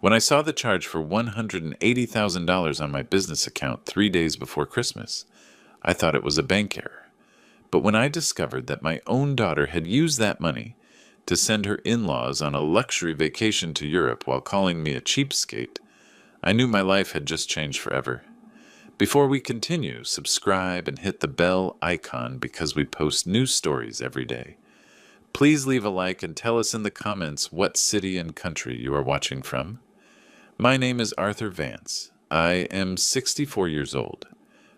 When I saw the charge for $180,000 on my business account 3 days before Christmas, I thought it was a bank error. But when I discovered that my own daughter had used that money to send her in-laws on a luxury vacation to Europe while calling me a cheapskate, I knew my life had just changed forever. Before we continue, subscribe and hit the bell icon because we post new stories every day. Please leave a like and tell us in the comments what city and country you are watching from. My name is Arthur Vance. I am 64 years old.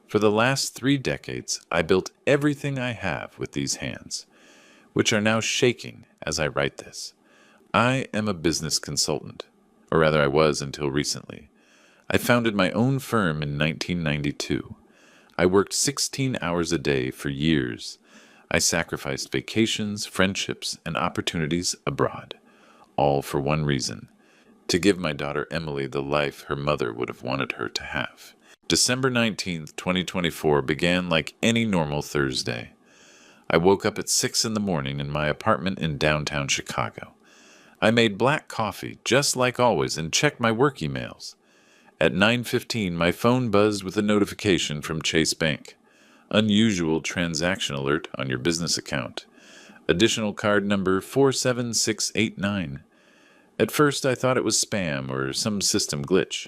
For the last 3 decades, I built everything I have with these hands, which are now shaking as I write this. I am a business consultant, or rather I was until recently. I founded my own firm in 1992. I worked 16 hours a day for years. I sacrificed vacations, friendships, and opportunities abroad, all for one reason: to give my daughter Emily the life her mother would have wanted her to have. December 19th, 2024 began like any normal Thursday. I woke up at 6 in the morning in my apartment in downtown Chicago. I made black coffee, just like always, and checked my work emails. At 9:15, my phone buzzed with a notification from Chase Bank. Unusual transaction alert on your business account. Additional card number 47689. At first, I thought it was spam or some system glitch.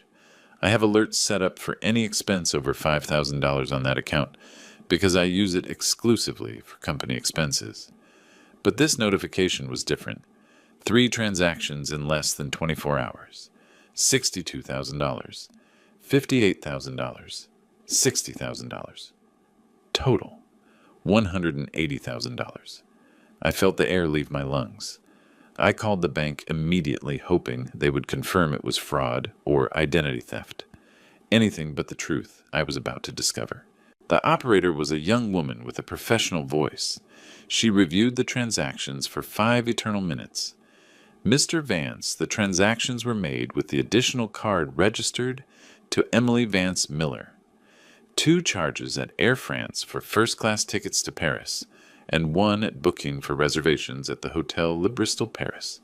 I have alerts set up for any expense over $5,000 on that account because I use it exclusively for company expenses. But this notification was different. 3 transactions in less than 24 hours. $62,000. $58,000. $60,000. Total, $180,000. I felt the air leave my lungs. I called the bank immediately, hoping they would confirm it was fraud or identity theft. Anything but the truth I was about to discover. The operator was a young woman with a professional voice. She reviewed the transactions for 5 eternal minutes. Mr. Vance, the transactions were made with the additional card registered to Emily Vance Miller. 2 charges at Air France for first-class tickets to Paris, and 1 at booking for reservations at the Hotel Le Bristol, Paris.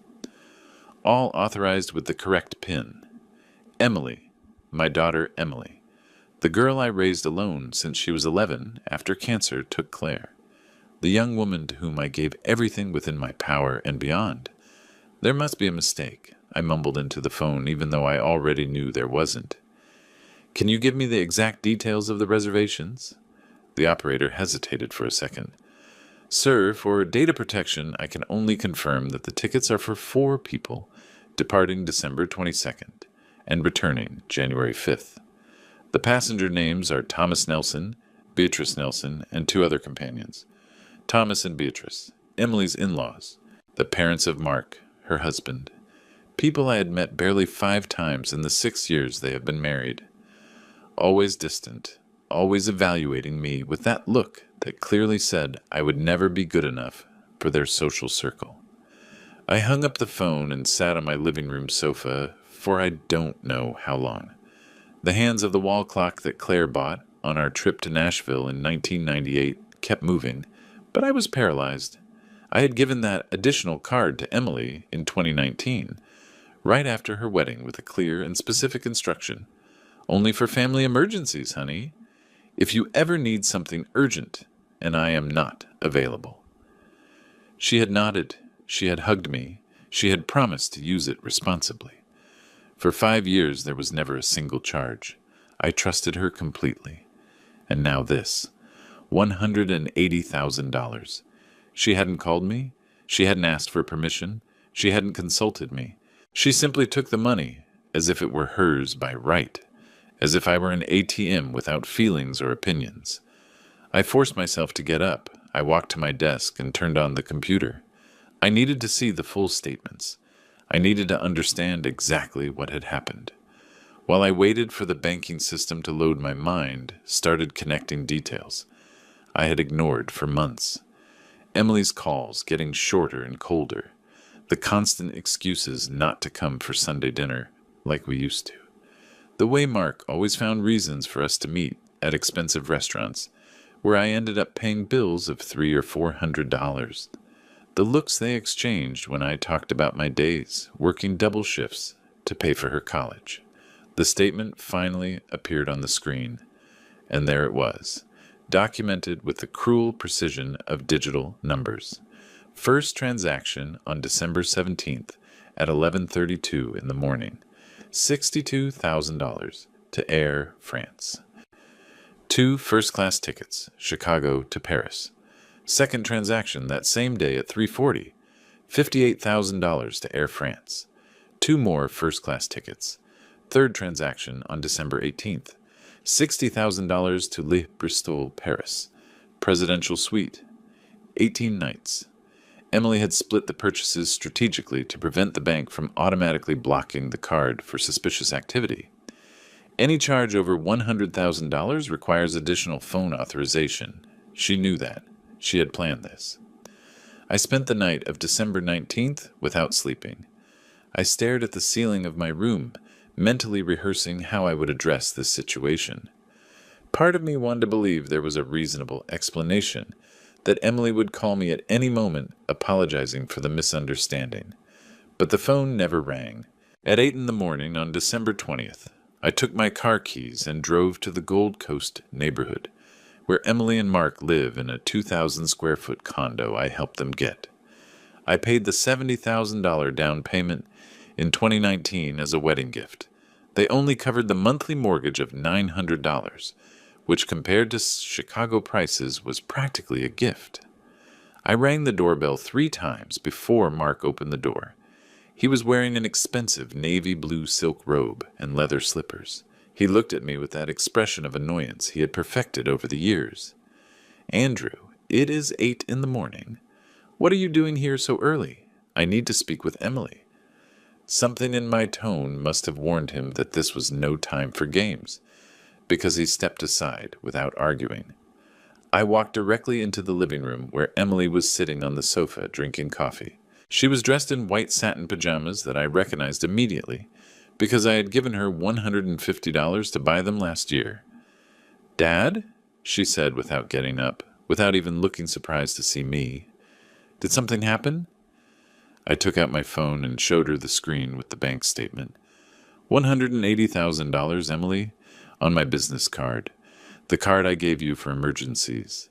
All authorized with the correct PIN. Emily, my daughter Emily, the girl I raised alone since she was 11 after cancer took Claire, the young woman to whom I gave everything within my power and beyond. There must be a mistake, I mumbled into the phone, even though I already knew there wasn't. Can you give me the exact details of the reservations? The operator hesitated for a second. Sir, for data protection, I can only confirm that the tickets are for 4 people, departing December 22nd and returning January 5th. The passenger names are Thomas Nelson, Beatrice Nelson, and 2 other companions. Thomas and Beatrice, Emily's in-laws, the parents of Mark, her husband. People I had met barely 5 times in the 6 years they have been married. Always distant, always evaluating me with that look that clearly said I would never be good enough for their social circle. I hung up the phone and sat on my living room sofa for I don't know how long. The hands of the wall clock that Claire bought on our trip to Nashville in 1998 kept moving, but I was paralyzed. I had given that additional card to Emily in 2019, right after her wedding, with a clear and specific instruction. Only for family emergencies, honey. If you ever need something urgent, and I am not available. She had nodded. She had hugged me. She had promised to use it responsibly. For 5 years, there was never a single charge. I trusted her completely. And now this. $180,000. She hadn't called me. She hadn't asked for permission. She hadn't consulted me. She simply took the money as if it were hers by right, as if I were an ATM without feelings or opinions. I forced myself to get up. I walked to my desk and turned on the computer. I needed to see the full statements. I needed to understand exactly what had happened. While I waited for the banking system to load, my mind started connecting details I had ignored for months. Emily's calls getting shorter and colder. The constant excuses not to come for Sunday dinner like we used to. The way Mark always found reasons for us to meet at expensive restaurants, where I ended up paying bills of $300 or $400. The looks they exchanged when I talked about my days, working double shifts, to pay for her college. The statement finally appeared on the screen, and there it was, documented with the cruel precision of digital numbers. First transaction on December 17th at 11:32 in the morning. $62,000 to Air France. 2 first-class tickets, Chicago to Paris. Second transaction that same day at 3:40, $58,000 to Air France. 2 more first-class tickets. Third transaction on December 18th, $60,000 to Le Bristol, Paris. Presidential suite. 18 nights. Emily had split the purchases strategically to prevent the bank from automatically blocking the card for suspicious activity. Any charge over $100,000 requires additional phone authorization. She knew that. She had planned this. I spent the night of December 19th without sleeping. I stared at the ceiling of my room, mentally rehearsing how I would address this situation. Part of me wanted to believe there was a reasonable explanation, that Emily would call me at any moment apologizing for the misunderstanding. But the phone never rang. At 8 in the morning on December 20th, I took my car keys and drove to the Gold Coast neighborhood, where Emily and Mark live in a 2,000-square-foot condo I helped them get. I paid the $70,000 down payment in 2019 as a wedding gift. They only covered the monthly mortgage of $900, which compared to Chicago prices was practically a gift. I rang the doorbell 3 times before Mark opened the door. He was wearing an expensive navy blue silk robe and leather slippers. He looked at me with that expression of annoyance he had perfected over the years. "Andrew, it is 8 in the morning. What are you doing here so early? I need to speak with Emily." Something in my tone must have warned him that this was no time for games, because he stepped aside without arguing. I walked directly into the living room where Emily was sitting on the sofa drinking coffee. She was dressed in white satin pajamas that I recognized immediately, because I had given her $150 to buy them last year. "Dad?" she said without getting up, without even looking surprised to see me. "Did something happen?" I took out my phone and showed her the screen with the bank statement. $180,000, Emily, on my business card, the card I gave you for emergencies.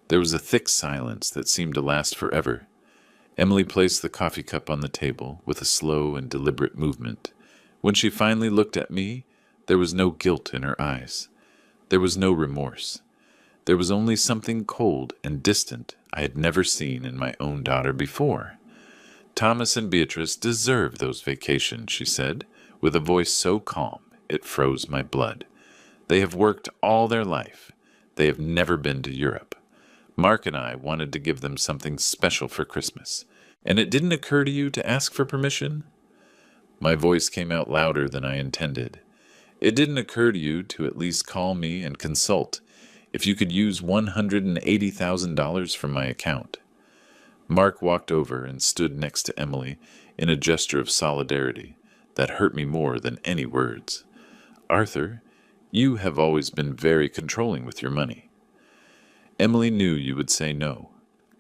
There was a thick silence that seemed to last forever. Emily placed the coffee cup on the table with a slow and deliberate movement. When she finally looked at me, there was no guilt in her eyes. There was no remorse. There was only something cold and distant I had never seen in my own daughter before. "Thomas and Beatrice deserve those vacations," she said, with a voice so calm it froze my blood. "They have worked all their life. They have never been to Europe. Mark and I wanted to give them something special for Christmas, and it didn't occur to you to ask for permission?" My voice came out louder than I intended. "It didn't occur to you to at least call me and consult if you could use $180,000 from my account?" Mark walked over and stood next to Emily in a gesture of solidarity that hurt me more than any words. "Arthur, you have always been very controlling with your money." Emily knew you would say no.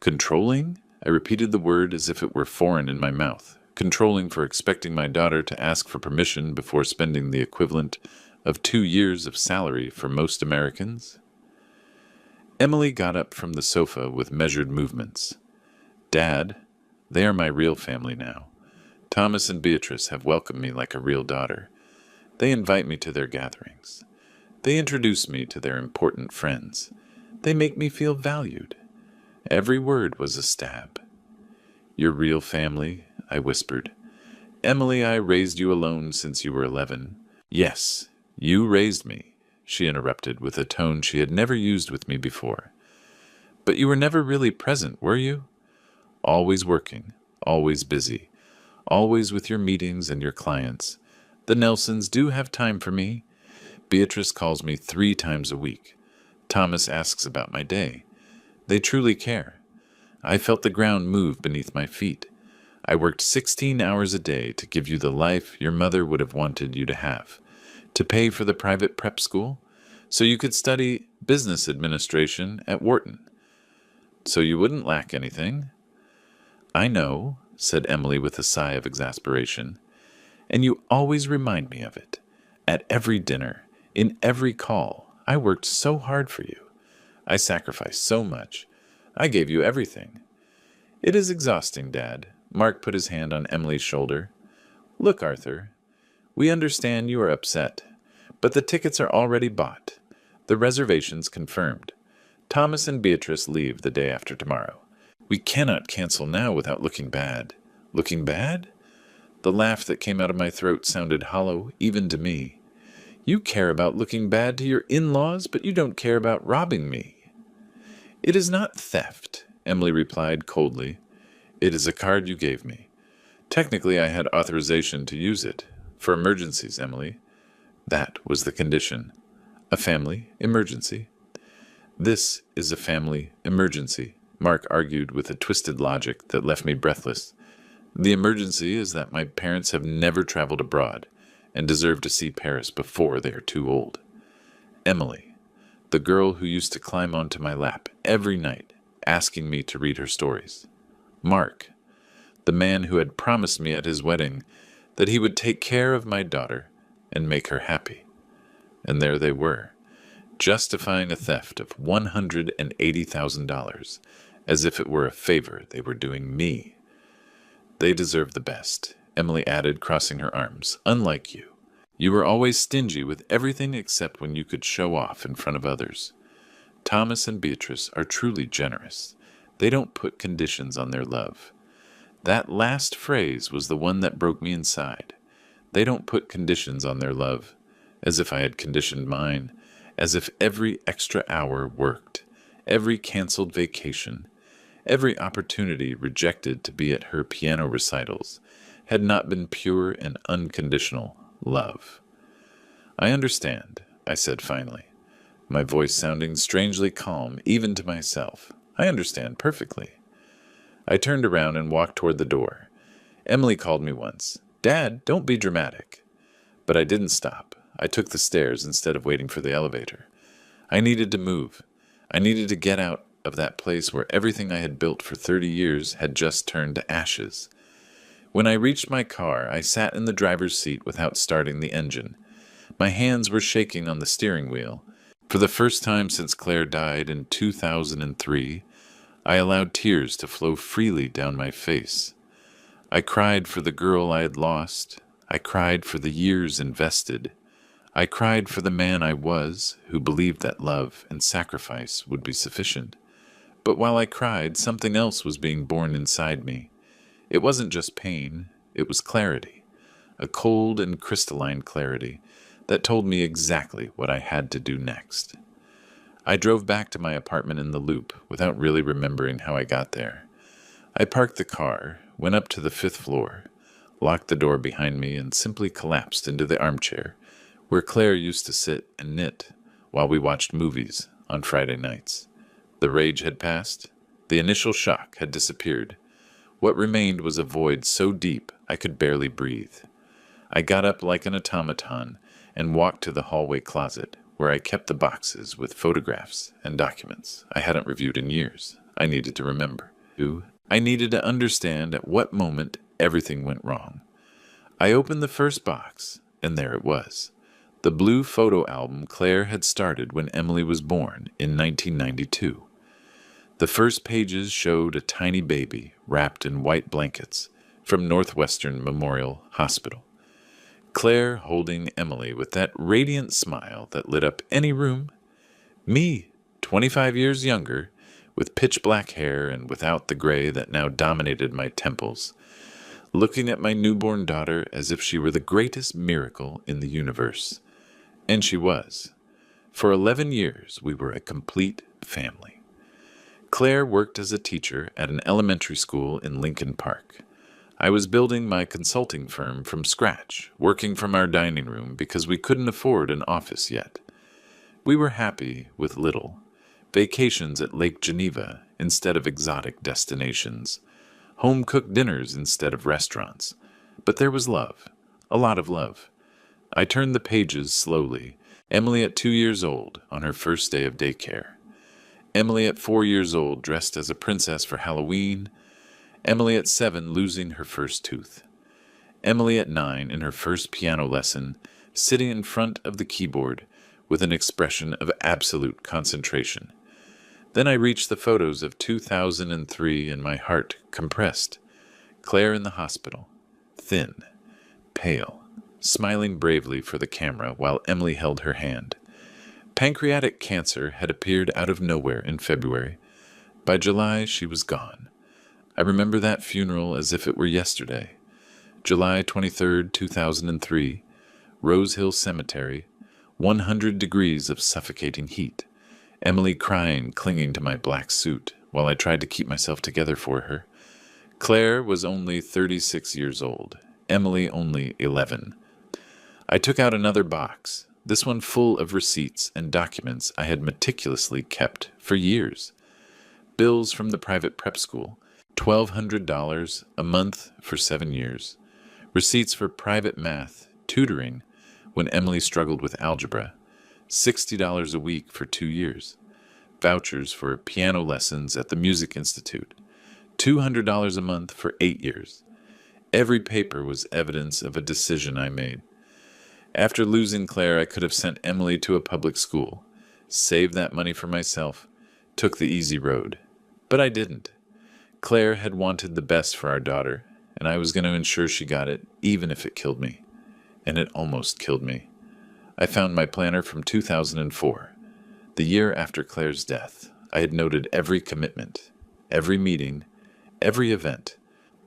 "Controlling?" I repeated the word as if it were foreign in my mouth. Controlling for expecting my daughter to ask for permission before spending the equivalent of 2 years of salary for most Americans? Emily got up from the sofa with measured movements. "Dad, they are my real family now. Thomas and Beatrice have welcomed me like a real daughter. They invite me to their gatherings. They introduce me to their important friends. They make me feel valued." Every word was a stab. "Your real family," I whispered. "Emily, I raised you alone since you were 11. "Yes, you raised me," she interrupted with a tone she had never used with me before. "But you were never really present, were you? Always working, always busy, always with your meetings and your clients. The Nelsons do have time for me. Beatrice calls me 3 times a week. Thomas asks about my day. They truly care. I felt the ground move beneath my feet. I worked 16 hours a day to give you the life your mother would have wanted you to have, to pay for the private prep school, so you could study business administration at Wharton, so you wouldn't lack anything." "I know," said Emily with a sigh of exasperation. And you always remind me of it. At every dinner, in every call, I worked so hard for you. I sacrificed so much. I gave you everything. It is exhausting, Dad. Mark put his hand on Emily's shoulder. Look, Arthur, we understand you are upset, but the tickets are already bought. The reservations confirmed. Thomas and Beatrice leave the day after tomorrow. We cannot cancel now without looking bad. Looking bad? The laugh that came out of my throat sounded hollow, even to me. You care about looking bad to your in-laws, but you don't care about robbing me. It is not theft, Emily replied coldly. It is a card you gave me. Technically, I had authorization to use it. For emergencies, Emily. That was the condition. A family emergency. This is a family emergency, Mark argued with a twisted logic that left me breathless. The emergency is that my parents have never traveled abroad and deserve to see Paris before they are too old. Emily, the girl who used to climb onto my lap every night, asking me to read her stories. Mark, the man who had promised me at his wedding that he would take care of my daughter and make her happy. And there they were, justifying a theft of $180,000 as if it were a favor they were doing me. They deserve the best, Emily added, crossing her arms. Unlike you. You were always stingy with everything except when you could show off in front of others. Thomas and Beatrice are truly generous. They don't put conditions on their love. That last phrase was the one that broke me inside. They don't put conditions on their love, as if I had conditioned mine, as if every extra hour worked, every canceled vacation, every opportunity rejected to be at her piano recitals had not been pure and unconditional love. I understand, I said finally, my voice sounding strangely calm even to myself. I understand perfectly. I turned around and walked toward the door. Emily called me once. Dad, don't be dramatic. But I didn't stop. I took the stairs instead of waiting for the elevator. I needed to move. I needed to get out of that place where everything I had built for 30 years had just turned to ashes. When I reached my car, I sat in the driver's seat without starting the engine. My hands were shaking on the steering wheel. For the first time since Claire died in 2003, I allowed tears to flow freely down my face. I cried for the girl I had lost. I cried for the years invested. I cried for the man I was, who believed that love and sacrifice would be sufficient. But while I cried, something else was being born inside me. It wasn't just pain, it was clarity, a cold and crystalline clarity that told me exactly what I had to do next. I drove back to my apartment in the Loop without really remembering how I got there. I parked the car, went up to the 5th floor, locked the door behind me, and simply collapsed into the armchair where Claire used to sit and knit while we watched movies on Friday nights. The rage had passed. The initial shock had disappeared. What remained was a void so deep I could barely breathe. I got up like an automaton and walked to the hallway closet where I kept the boxes with photographs and documents I hadn't reviewed in years. I needed to remember. I needed to understand at what moment everything went wrong. I opened the first box, and there it was. The blue photo album Claire had started when Emily was born in 1992. The first pages showed a tiny baby wrapped in white blankets from Northwestern Memorial Hospital. Claire holding Emily with that radiant smile that lit up any room. Me, 25 years younger, with pitch black hair and without the gray that now dominated my temples, looking at my newborn daughter as if she were the greatest miracle in the universe. And she was. For 11 years, we were a complete family. Claire worked as a teacher at an elementary school in Lincoln Park. I was building my consulting firm from scratch, working from our dining room because we couldn't afford an office yet. We were happy with little. Vacations at Lake Geneva instead of exotic destinations. Home-cooked dinners instead of restaurants. But there was love. A lot of love. I turned the pages slowly. Emily at 2 years old on her first day of daycare. Emily at 4 years old dressed as a princess for Halloween. Emily at 7 losing her first tooth. Emily at 9 in her first piano lesson, sitting in front of the keyboard with an expression of absolute concentration. Then I reached the photos of 2003 and my heart compressed. Claire in the hospital, thin, pale, smiling bravely for the camera while Emily held her hand. Pancreatic cancer had appeared out of nowhere in February. By July, she was gone. I remember that funeral as if it were yesterday. July 23rd, 2003, Rose Hill Cemetery, 100 degrees of suffocating heat. Emily crying, clinging to my black suit, while I tried to keep myself together for her. Claire was only 36 years old, Emily only 11. I took out another box, this one full of receipts and documents I had meticulously kept for years. Bills from the private prep school, $1,200 a month for 7 years. Receipts for private math, tutoring, when Emily struggled with algebra, $60 a week for 2 years. Vouchers for piano lessons at the Music Institute, $200 a month for 8 years. Every paper was evidence of a decision I made. After losing Claire, I could have sent Emily to a public school, saved that money for myself, took the easy road. But I didn't. Claire had wanted the best for our daughter, and I was going to ensure she got it, even if it killed me. And it almost killed me. I found my planner from 2004. The year after Claire's death, I had noted every commitment, every meeting, every event.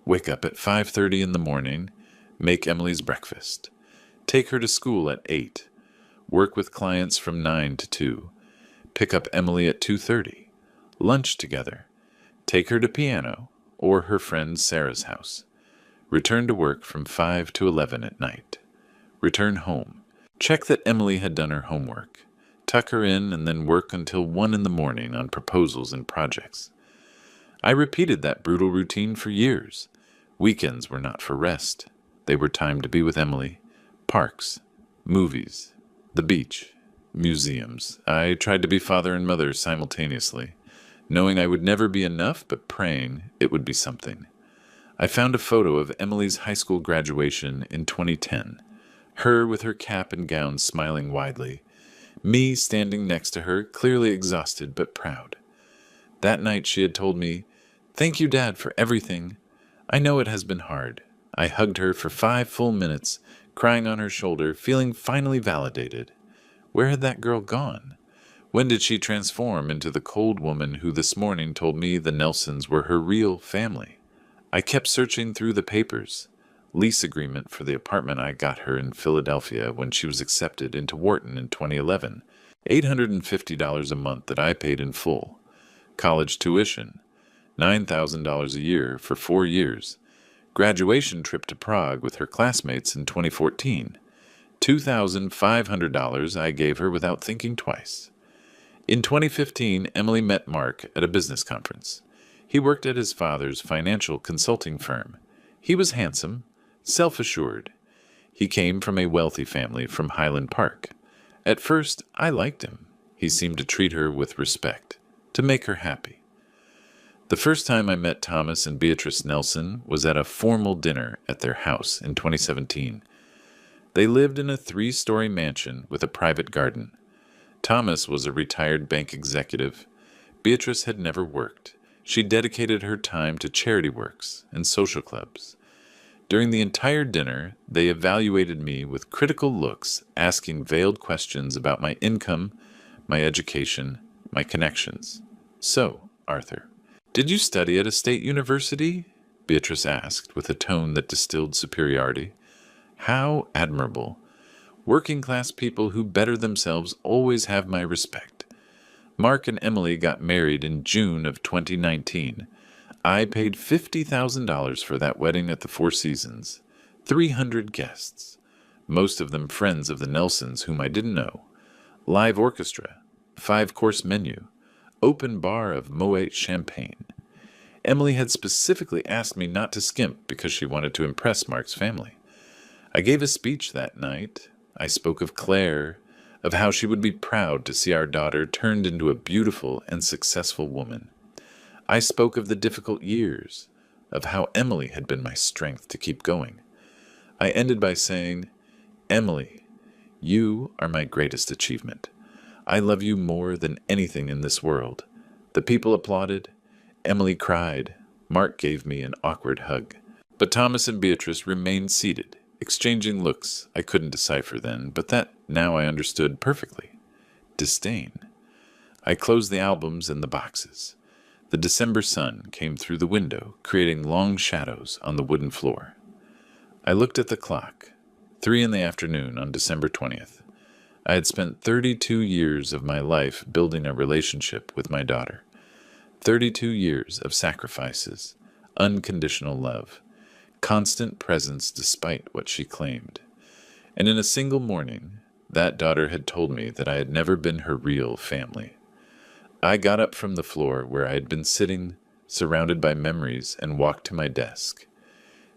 Wake up at 5:30 in the morning, make Emily's breakfast. Take her to school at 8. Work with clients from 9 to 2. Pick up Emily at 2:30. Lunch together. Take her to piano or her friend Sarah's house. Return to work from 5 to 11 at night. Return home. Check that Emily had done her homework. Tuck her in and then work until 1 in the morning on proposals and projects. I repeated that brutal routine for years. Weekends were not for rest. They were time to be with Emily. Parks, movies, the beach, museums. I tried to be father and mother simultaneously, knowing I would never be enough, but praying it would be something. I found a photo of Emily's high school graduation in 2010. Her with her cap and gown smiling widely. Me standing next to her, clearly exhausted but proud. That night she had told me, "Thank you, Dad, for everything. I know it has been hard." I hugged her for 5 full minutes, crying on her shoulder, feeling finally validated. Where had that girl gone? When did she transform into the cold woman who this morning told me the Nelsons were her real family? I kept searching through the papers. Lease agreement for the apartment I got her in Philadelphia when she was accepted into Wharton in 2011. $850 a month that I paid in full. College tuition. $9,000 a year for 4 years. Graduation trip to Prague with her classmates in 2014. $2,500 I gave her without thinking twice. In 2015, Emily met Mark at a business conference. He worked at his father's financial consulting firm. He was handsome, self-assured. He came from a wealthy family from Highland Park. At first, I liked him. He seemed to treat her with respect, to make her happy. The first time I met Thomas and Beatrice Nelson was at a formal dinner at their house in 2017. They lived in a 3-story mansion with a private garden. Thomas was a retired bank executive. Beatrice had never worked. She dedicated her time to charity works and social clubs. During the entire dinner, they evaluated me with critical looks, asking veiled questions about my income, my education, my connections. "So, Arthur, did you study at a state university?" Beatrice asked with a tone that distilled superiority. How admirable. Working-class people who better themselves always have my respect. Mark and Emily got married in June of 2019. I paid $50,000 for that wedding at the Four Seasons. 300 guests. Most of them friends of the Nelsons whom I didn't know. Live orchestra. 5-course menu. Open bar of Moet champagne. Emily had specifically asked me not to skimp because she wanted to impress Mark's family. I gave a speech that night. I spoke of Claire, of how she would be proud to see our daughter turned into a beautiful and successful woman. I spoke of the difficult years, of how Emily had been my strength to keep going. I ended by saying, "Emily, you are my greatest achievement. I love you more than anything in this world." The people applauded. Emily cried. Mark gave me an awkward hug. But Thomas and Beatrice remained seated, exchanging looks I couldn't decipher then, but that now I understood perfectly. Disdain. I closed the albums and the boxes. The December sun came through the window, creating long shadows on the wooden floor. I looked at the clock. 3 in the afternoon on December 20th. I had spent 32 years of my life building a relationship with my daughter. 32 years of sacrifices, unconditional love, constant presence despite what she claimed. And in a single morning, that daughter had told me that I had never been her real family. I got up from the floor where I had been sitting, surrounded by memories, and walked to my desk.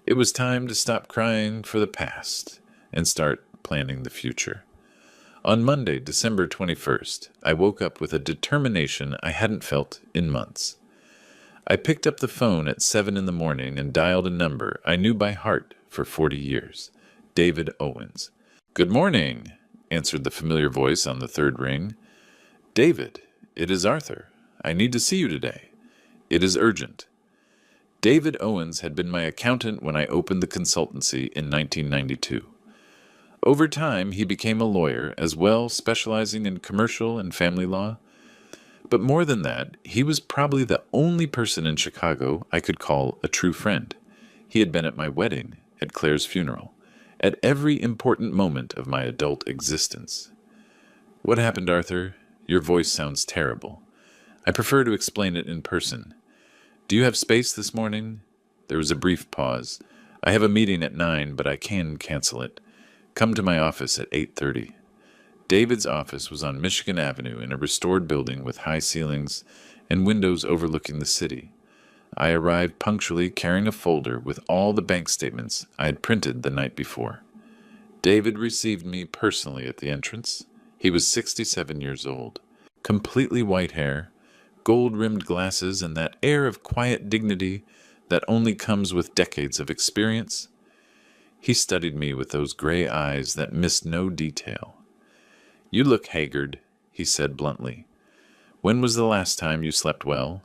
It was time to stop crying for the past and start planning the future. On Monday, December 21st, I woke up with a determination I hadn't felt in months. I picked up the phone at 7 in the morning and dialed a number I knew by heart for 40 years, David Owens. "Good morning," answered the familiar voice on the third ring. "David, it is Arthur. I need to see you today. It is urgent." David Owens had been my accountant when I opened the consultancy in 1992. Over time, he became a lawyer as well, specializing in commercial and family law. But more than that, he was probably the only person in Chicago I could call a true friend. He had been at my wedding, at Claire's funeral, at every important moment of my adult existence. "What happened, Arthur? Your voice sounds terrible. I prefer to explain it in person. Do you have space this morning?" There was a brief pause. "I have a meeting at 9, but I can cancel it. Come to my office at 8:30. David's office was on Michigan Avenue in a restored building with high ceilings and windows overlooking the city. I arrived punctually carrying a folder with all the bank statements I had printed the night before. David received me personally at the entrance. He was 67 years old, completely white hair, gold-rimmed glasses, and that air of quiet dignity that only comes with decades of experience. He studied me with those gray eyes that missed no detail. "You look haggard," he said bluntly. "When was the last time you slept well?"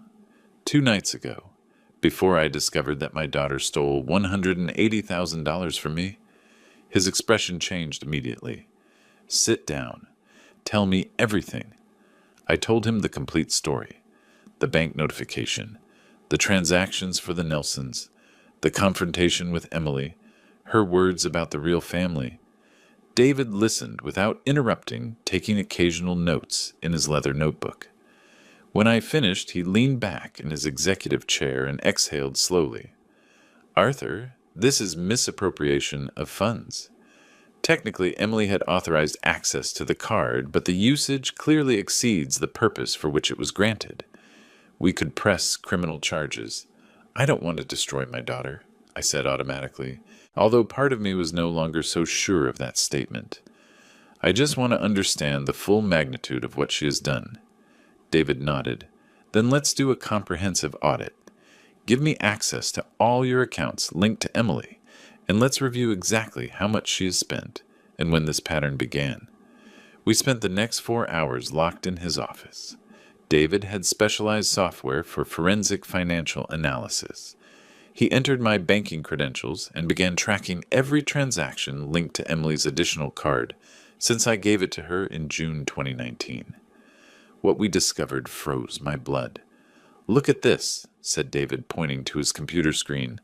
2 nights ago, before I discovered that my daughter stole $180,000 from me. His expression changed immediately. "Sit down. Tell me everything." I told him the complete story. The bank notification, the transactions for the Nelsons, the confrontation with Emily, her words about the real family. David listened without interrupting, taking occasional notes in his leather notebook. When I finished, he leaned back in his executive chair and exhaled slowly. "Arthur, this is misappropriation of funds. Technically, Emily had authorized access to the card, but the usage clearly exceeds the purpose for which it was granted. We could press criminal charges. I don't want to destroy my daughter," I said automatically, although part of me was no longer so sure of that statement. "I just want to understand the full magnitude of what she has done." David nodded. "Then let's do a comprehensive audit. Give me access to all your accounts linked to Emily, and let's review exactly how much she has spent and when this pattern began." We spent the next 4 hours locked in his office. David had specialized software for forensic financial analysis. He entered my banking credentials and began tracking every transaction linked to Emily's additional card since I gave it to her in June 2019. What we discovered froze my blood. "Look at this," said David, pointing to his computer screen.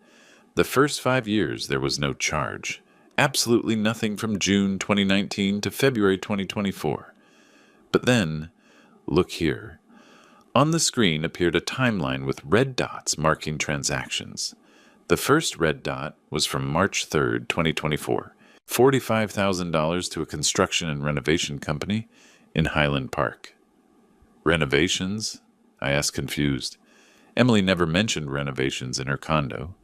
"The first 5 years there was no charge. Absolutely nothing from June 2019 to February 2024. But then, look here." On the screen appeared a timeline with red dots marking transactions. The first red dot was from March 3rd, 2024, $45,000 to a construction and renovation company in Highland Park. "Renovations?" I asked, confused. Emily never mentioned renovations in her condo.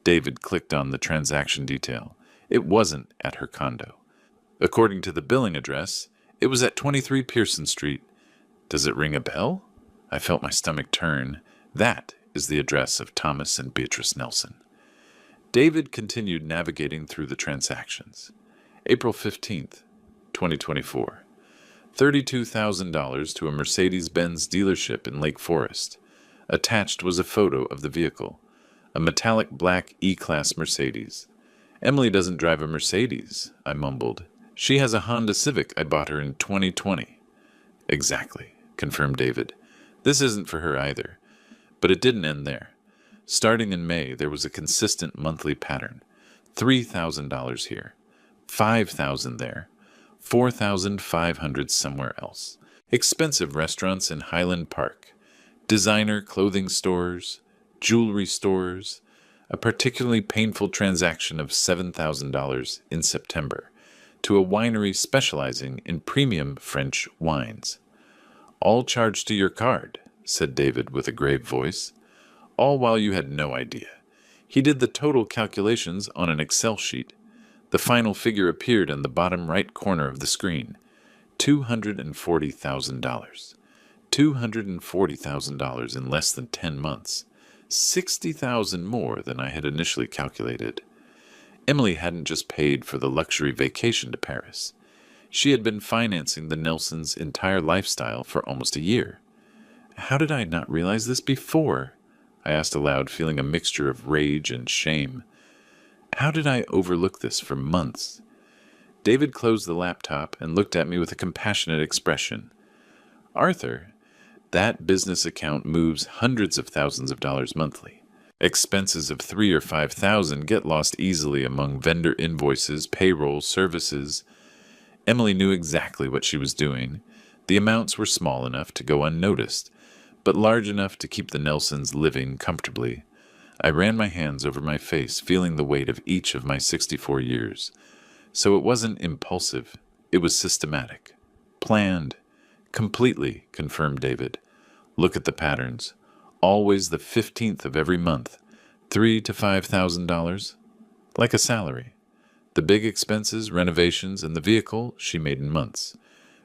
David clicked on the transaction detail. It wasn't at her condo. According to the billing address, it was at 23 Pearson Street. Does it ring a bell? I felt my stomach turn. That is the address of Thomas and Beatrice Nelson. David continued navigating through the transactions. April 15th, 2024. $32,000 to a Mercedes-Benz dealership in Lake Forest. Attached was a photo of the vehicle, a metallic black E-Class Mercedes. Emily doesn't drive a Mercedes, I mumbled. She has a Honda Civic I bought her in 2020. Exactly, confirmed David. This isn't for her either. But it didn't end there. Starting in May, there was a consistent monthly pattern. $3,000 here, $5,000 there, $4,500 somewhere else. Expensive restaurants in Highland Park, designer clothing stores, jewelry stores, a particularly painful transaction of $7,000 in September to a winery specializing in premium French wines. All charged to your card, said David with a grave voice. All while you had no idea. He did the total calculations on an Excel sheet. The final figure appeared in the bottom right corner of the screen. $240,000. $240,000 in less than 10 months. $60,000 more than I had initially calculated. Emily hadn't just paid for the luxury vacation to Paris. She had been financing the Nelsons' entire lifestyle for almost a year. How did I not realize this before? I asked aloud, feeling a mixture of rage and shame. How did I overlook this for months? David closed the laptop and looked at me with a compassionate expression. Arthur, that business account moves hundreds of thousands of dollars monthly. Expenses of $3,000 or $5,000 get lost easily among vendor invoices, payroll, services. Emily knew exactly what she was doing. The amounts were small enough to go unnoticed, but large enough to keep the Nelsons living comfortably. I ran my hands over my face, feeling the weight of each of my 64 years. So it wasn't impulsive. It was systematic. Planned. Completely, confirmed David. Look at the patterns. Always the 15th of every month. $3,000 to $5,000. Like a salary. The big expenses, renovations, and the vehicle she made in months.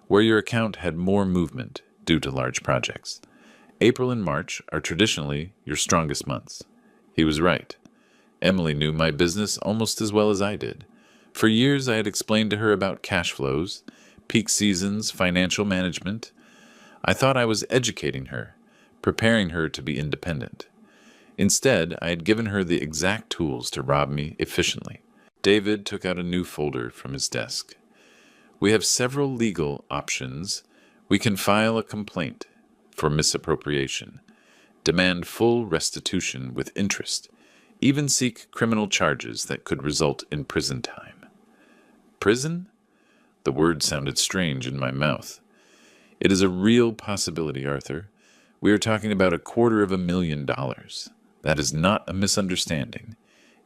Where your account had more movement due to large projects. April and March are traditionally your strongest months. He was right. Emily knew my business almost as well as I did. For years I had explained to her about cash flows, peak seasons, financial management. I thought I was educating her, preparing her to be independent. Instead, I had given her the exact tools to rob me efficiently. David took out a new folder from his desk. We have several legal options. We can file a complaint for misappropriation, demand full restitution with interest, even seek criminal charges that could result in prison time. Prison? The word sounded strange in my mouth. It is a real possibility, Arthur. We are talking about $250,000. That is not a misunderstanding.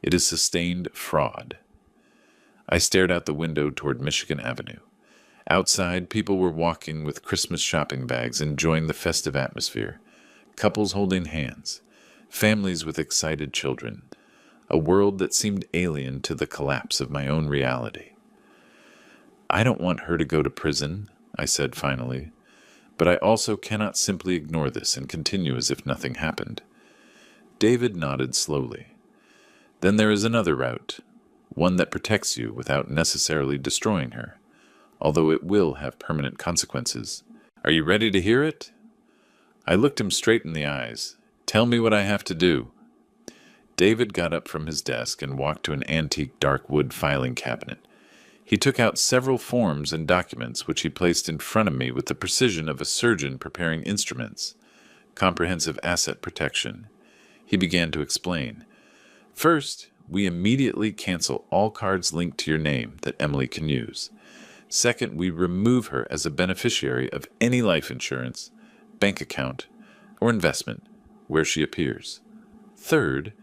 It is sustained fraud. I stared out the window toward Michigan Avenue. Outside, people were walking with Christmas shopping bags, enjoying the festive atmosphere. Couples holding hands. Families with excited children. A world that seemed alien to the collapse of my own reality. I don't want her to go to prison, I said finally. But I also cannot simply ignore this and continue as if nothing happened. David nodded slowly. Then there is another route, one that protects you without necessarily destroying her, although it will have permanent consequences. Are you ready to hear it? I looked him straight in the eyes. Tell me what I have to do. David got up from his desk and walked to an antique dark wood filing cabinet. He took out several forms and documents which he placed in front of me with the precision of a surgeon preparing instruments. Comprehensive asset protection. He began to explain. First, we immediately cancel all cards linked to your name that Emily can use. Second, we remove her as a beneficiary of any life insurance, bank account, or investment where she appears. Third,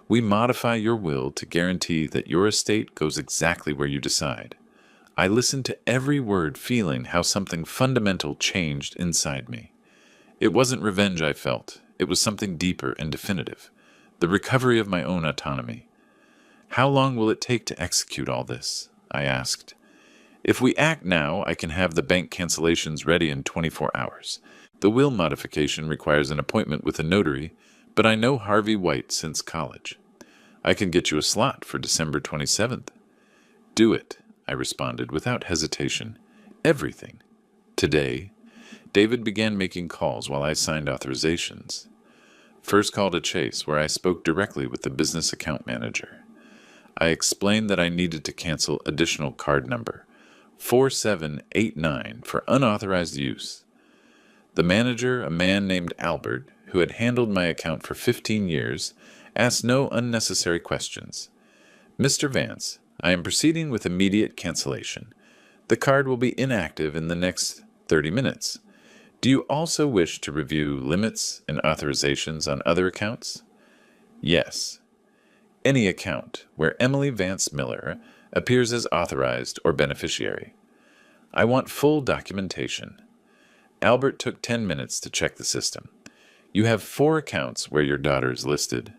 we modify your will to guarantee that your estate goes exactly where you decide. I listened to every word, feeling how something fundamental changed inside me. It wasn't revenge I felt. It was something deeper and definitive. The recovery of my own autonomy. How long will it take to execute all this? I asked. If we act now, I can have the bank cancellations ready in 24 hours. The will modification requires an appointment with a notary, but I know Harvey White since college. I can get you a slot for December 27th. Do it, I responded without hesitation. Everything. Today, David began making calls while I signed authorizations. First call to Chase, where I spoke directly with the business account manager. I explained that I needed to cancel additional card number 4789 for unauthorized use. The manager, a man named Albert, who had handled my account for 15 years, asked no unnecessary questions. Mr. Vance, I am proceeding with immediate cancellation. The card will be inactive in the next 30 minutes. Do you also wish to review limits and authorizations on other accounts? Yes. Any account where Emily Vance Miller appears as authorized or beneficiary. I want full documentation. Albert took 10 minutes to check the system. You have 4 accounts where your daughter is listed.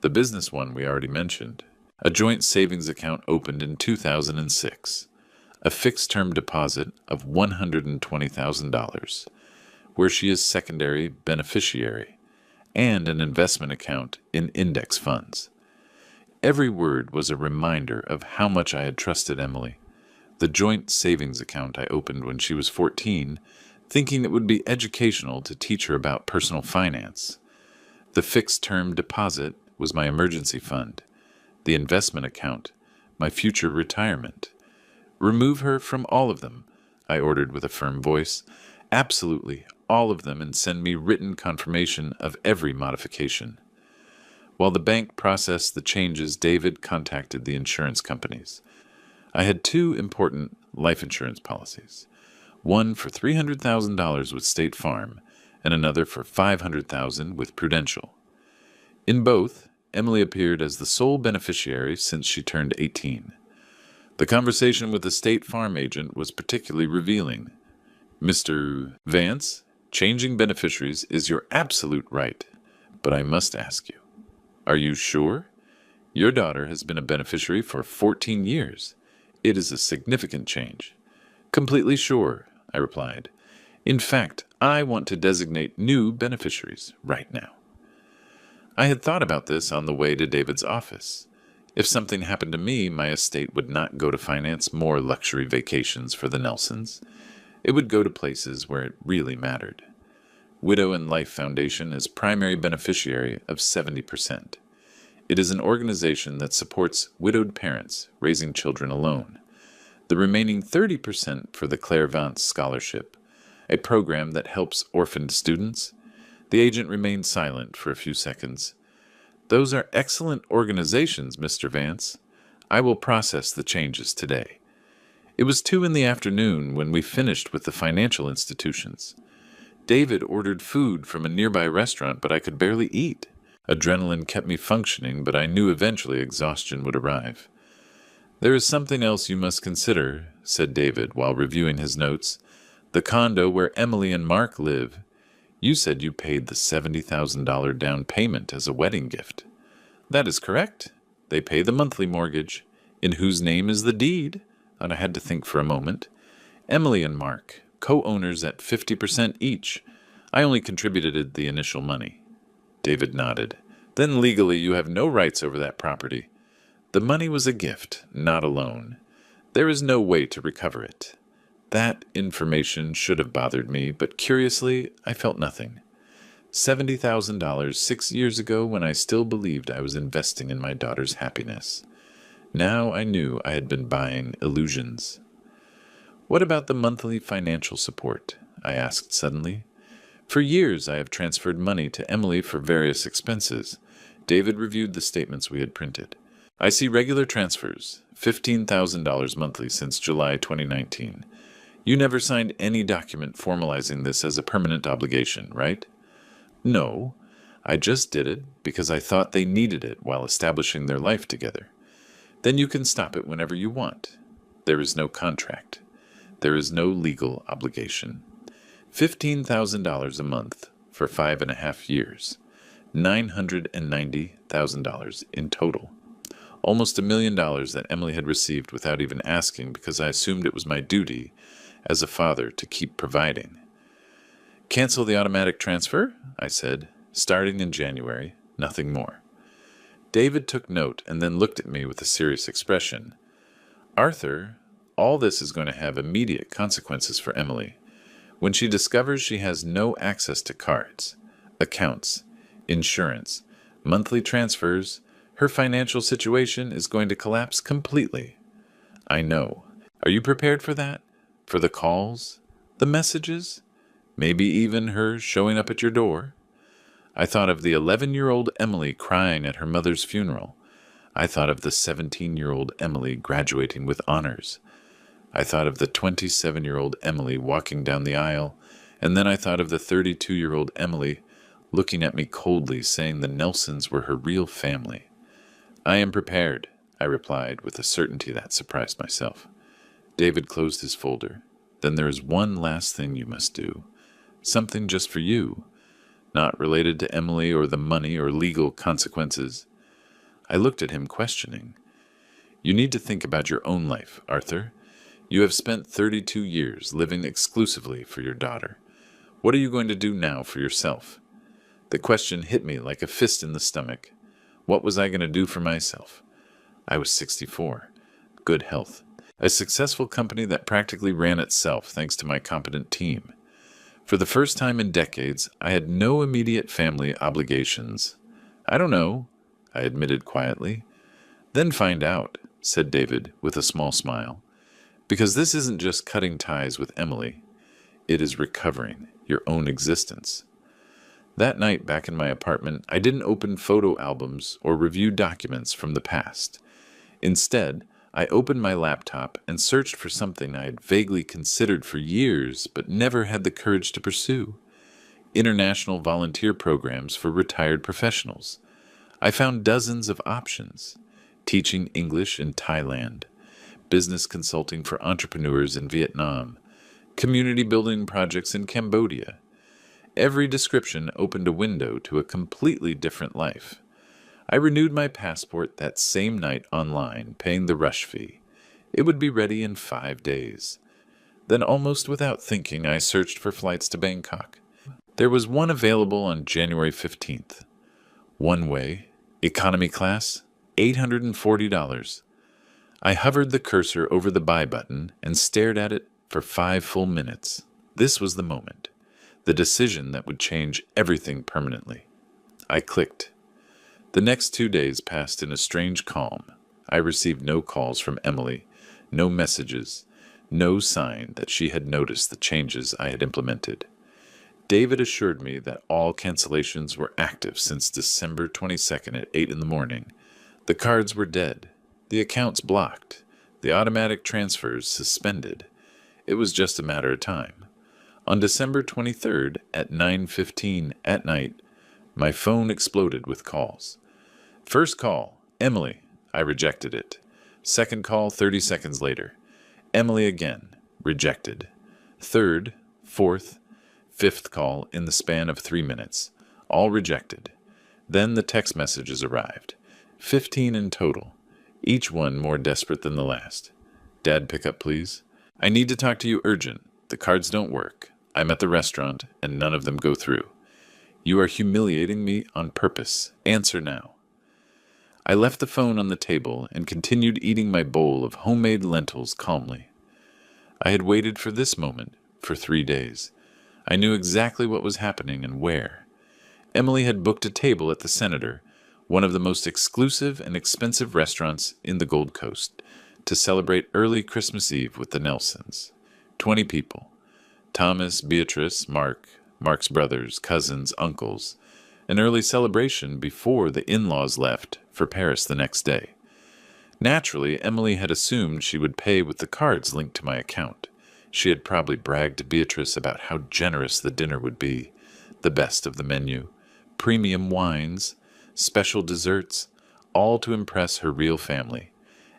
The business one we already mentioned. A joint savings account opened in 2006. A fixed-term deposit of $120,000, where she is secondary beneficiary, and an investment account in index funds. Every word was a reminder of how much I had trusted Emily. The joint savings account I opened when she was 14, thinking it would be educational to teach her about personal finance. The fixed-term deposit was my emergency fund. The investment account, my future retirement. Remove her from all of them, I ordered with a firm voice. Absolutely all of them, and send me written confirmation of every modification. While the bank processed the changes, David contacted the insurance companies. I had 2 important life insurance policies. One for $300,000 with State Farm, and another for $500,000 with Prudential. In both, Emily appeared as the sole beneficiary since she turned 18. The conversation with the State Farm agent was particularly revealing. Mr. Vance, changing beneficiaries is your absolute right, but I must ask you, are you sure? Your daughter has been a beneficiary for 14 years. It is a significant change. Completely sure, I replied. In fact, I want to designate new beneficiaries right now. I had thought about this on the way to David's office. If something happened to me, my estate would not go to finance more luxury vacations for the Nelsons. It would go to places where it really mattered. Widow and Life Foundation is primary beneficiary of 70%. It is an organization that supports widowed parents raising children alone. The remaining 30% for the Claire Vance Scholarship, a program that helps orphaned students. The agent remained silent for a few seconds. Those are excellent organizations, Mr. Vance. I will process the changes today. It was 2 p.m. when we finished with the financial institutions. David ordered food from a nearby restaurant, but I could barely eat. Adrenaline kept me functioning, but I knew eventually exhaustion would arrive. There is something else you must consider, said David while reviewing his notes. The condo where Emily and Mark live. You said you paid the $70,000 down payment as a wedding gift. That is correct. They pay the monthly mortgage. In whose name is the deed? And I had to think for a moment. Emily and Mark, co-owners at 50% each. I only contributed the initial money. David nodded. Then legally you have no rights over that property. The money was a gift, not a loan. There is no way to recover it. That information should have bothered me, but curiously, I felt nothing. $70,000 6 years ago when I still believed I was investing in my daughter's happiness. Now I knew I had been buying illusions. What about the monthly financial support? I asked suddenly. For years I have transferred money to Emily for various expenses. David reviewed the statements we had printed. I see regular transfers, $15,000 monthly since July 2019. You never signed any document formalizing this as a permanent obligation, right? No, I just did it because I thought they needed it while establishing their life together. Then you can stop it whenever you want. There is no contract. There is no legal obligation. $15,000 a month for 5.5 years. $990,000 in total. Almost $1 million that Emily had received without even asking because I assumed it was my duty as a father to keep providing. Cancel the automatic transfer, I said, starting in January, nothing more. David took note and then looked at me with a serious expression. Arthur, all this is going to have immediate consequences for Emily. When she discovers she has no access to cards, accounts, insurance, monthly transfers, her financial situation is going to collapse completely. I know. Are you prepared for that? For the calls? The messages? Maybe even her showing up at your door? I thought of the 11-year-old Emily crying at her mother's funeral. I thought of the 17-year-old Emily graduating with honors. I thought of the 27-year-old Emily walking down the aisle, and then I thought of the 32-year-old Emily looking at me coldly, saying the Nelsons were her real family. I am prepared, I replied with a certainty that surprised myself. David closed his folder. Then there is one last thing you must do. Something just for you, not related to Emily or the money or legal consequences. I looked at him questioning. You need to think about your own life, Arthur. You have spent 32 years living exclusively for your daughter. What are you going to do now for yourself? The question hit me like a fist in the stomach. What was I going to do for myself? I was 64. Good health. A successful company that practically ran itself thanks to my competent team. For the first time in decades, I had no immediate family obligations. I don't know, I admitted quietly. Then find out, said David with a small smile. Because this isn't just cutting ties with Emily. It is recovering your own existence. That night back in my apartment, I didn't open photo albums or review documents from the past. Instead, I opened my laptop and searched for something I had vaguely considered for years but never had the courage to pursue. International volunteer programs for retired professionals. I found dozens of options. Teaching English in Thailand. Business consulting for entrepreneurs in Vietnam. Community building projects in Cambodia. Every description opened a window to a completely different life. I renewed my passport that same night online, paying the rush fee. It would be ready in 5 days. Then, almost without thinking, I searched for flights to Bangkok. There was one available on January 15th. One way, economy class, $840. I hovered the cursor over the buy button and stared at it for 5 full minutes. This was the moment, the decision that would change everything permanently. I clicked. The next 2 days passed in a strange calm. I received no calls from Emily, no messages, no sign that she had noticed the changes I had implemented. David assured me that all cancellations were active since December 22nd at 8 in the morning. The cards were dead, the accounts blocked, the automatic transfers suspended. It was just a matter of time. On December 23rd at 9:15 at night, my phone exploded with calls. First call, Emily. I rejected it. Second call 30 seconds later. Emily again. Rejected. Third, fourth, fifth call in the span of 3 minutes. All rejected. Then the text messages arrived. 15 in total. Each one more desperate than the last. Dad, pick up, please. I need to talk to you urgent. The cards don't work. I'm at the restaurant, and none of them go through. You are humiliating me on purpose. Answer now. I left the phone on the table and continued eating my bowl of homemade lentils calmly. I had waited for this moment for 3 days. I knew exactly what was happening and where. Emily had booked a table at the Senator, one of the most exclusive and expensive restaurants in the Gold Coast, to celebrate early Christmas Eve with the Nelsons. 20 people. Thomas, Beatrice, Mark, Mark's brothers, cousins, uncles. An early celebration before the in-laws left for Paris the next day. Naturally, Emily had assumed she would pay with the cards linked to my account. She had probably bragged to Beatrice about how generous the dinner would be, the best of the menu, premium wines, special desserts, all to impress her real family.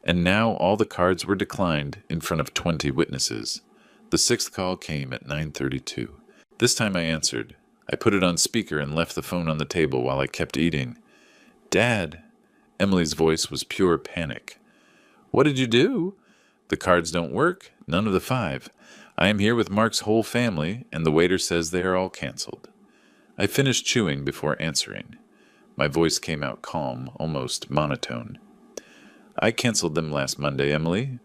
And now all the cards were declined in front of 20 witnesses. The 6th call came at 9:32. This time I answered. I put it on speaker and left the phone on the table while I kept eating. Dad! Emily's voice was pure panic. What did you do? The cards don't work, none of the 5. I am here with Mark's whole family, and the waiter says they are all canceled. I finished chewing before answering. My voice came out calm, almost monotone. I canceled them last Monday, Emily.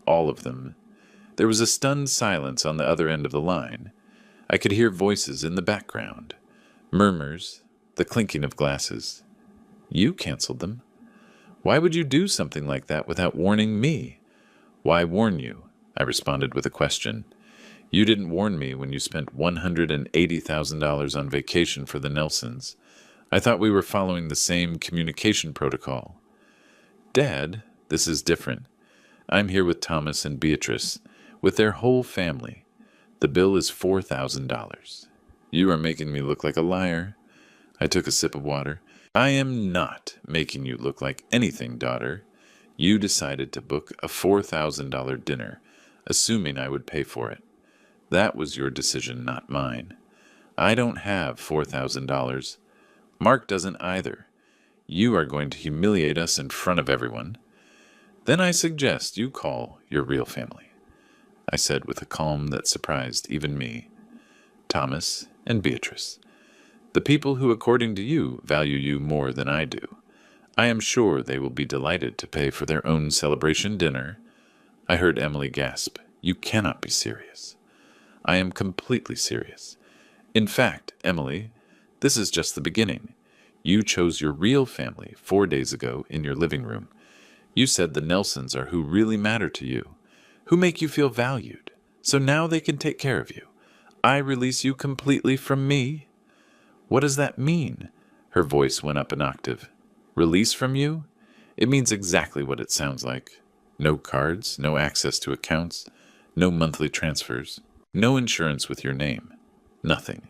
All of them. There was a stunned silence on the other end of the line. I could hear voices in the background. Murmurs, the clinking of glasses. You canceled them? Why would you do something like that without warning me? Why warn you? I responded with a question. You didn't warn me when you spent $180,000 on vacation for the Nelsons. I thought we were following the same communication protocol. Dad, this is different. I'm here with Thomas and Beatrice, with their whole family. The bill is $4,000. You are making me look like a liar. I took a sip of water. I am not making you look like anything, daughter. You decided to book a $4,000 dinner, assuming I would pay for it. That was your decision, not mine. I don't have $4,000. Mark doesn't either. You are going to humiliate us in front of everyone. Then I suggest you call your real family, I said with a calm that surprised even me. Thomas and Beatrice. The people who, according to you, value you more than I do. I am sure they will be delighted to pay for their own celebration dinner. I heard Emily gasp. You cannot be serious. I am completely serious. In fact, Emily, this is just the beginning. You chose your real family 4 days ago in your living room. You said the Nelsons are who really matter to you, who make you feel valued, so now they can take care of you. I release you completely from me. What does that mean? Her voice went up an octave. Release from you? It means exactly what it sounds like. No cards, no access to accounts, no monthly transfers, no insurance with your name. Nothing.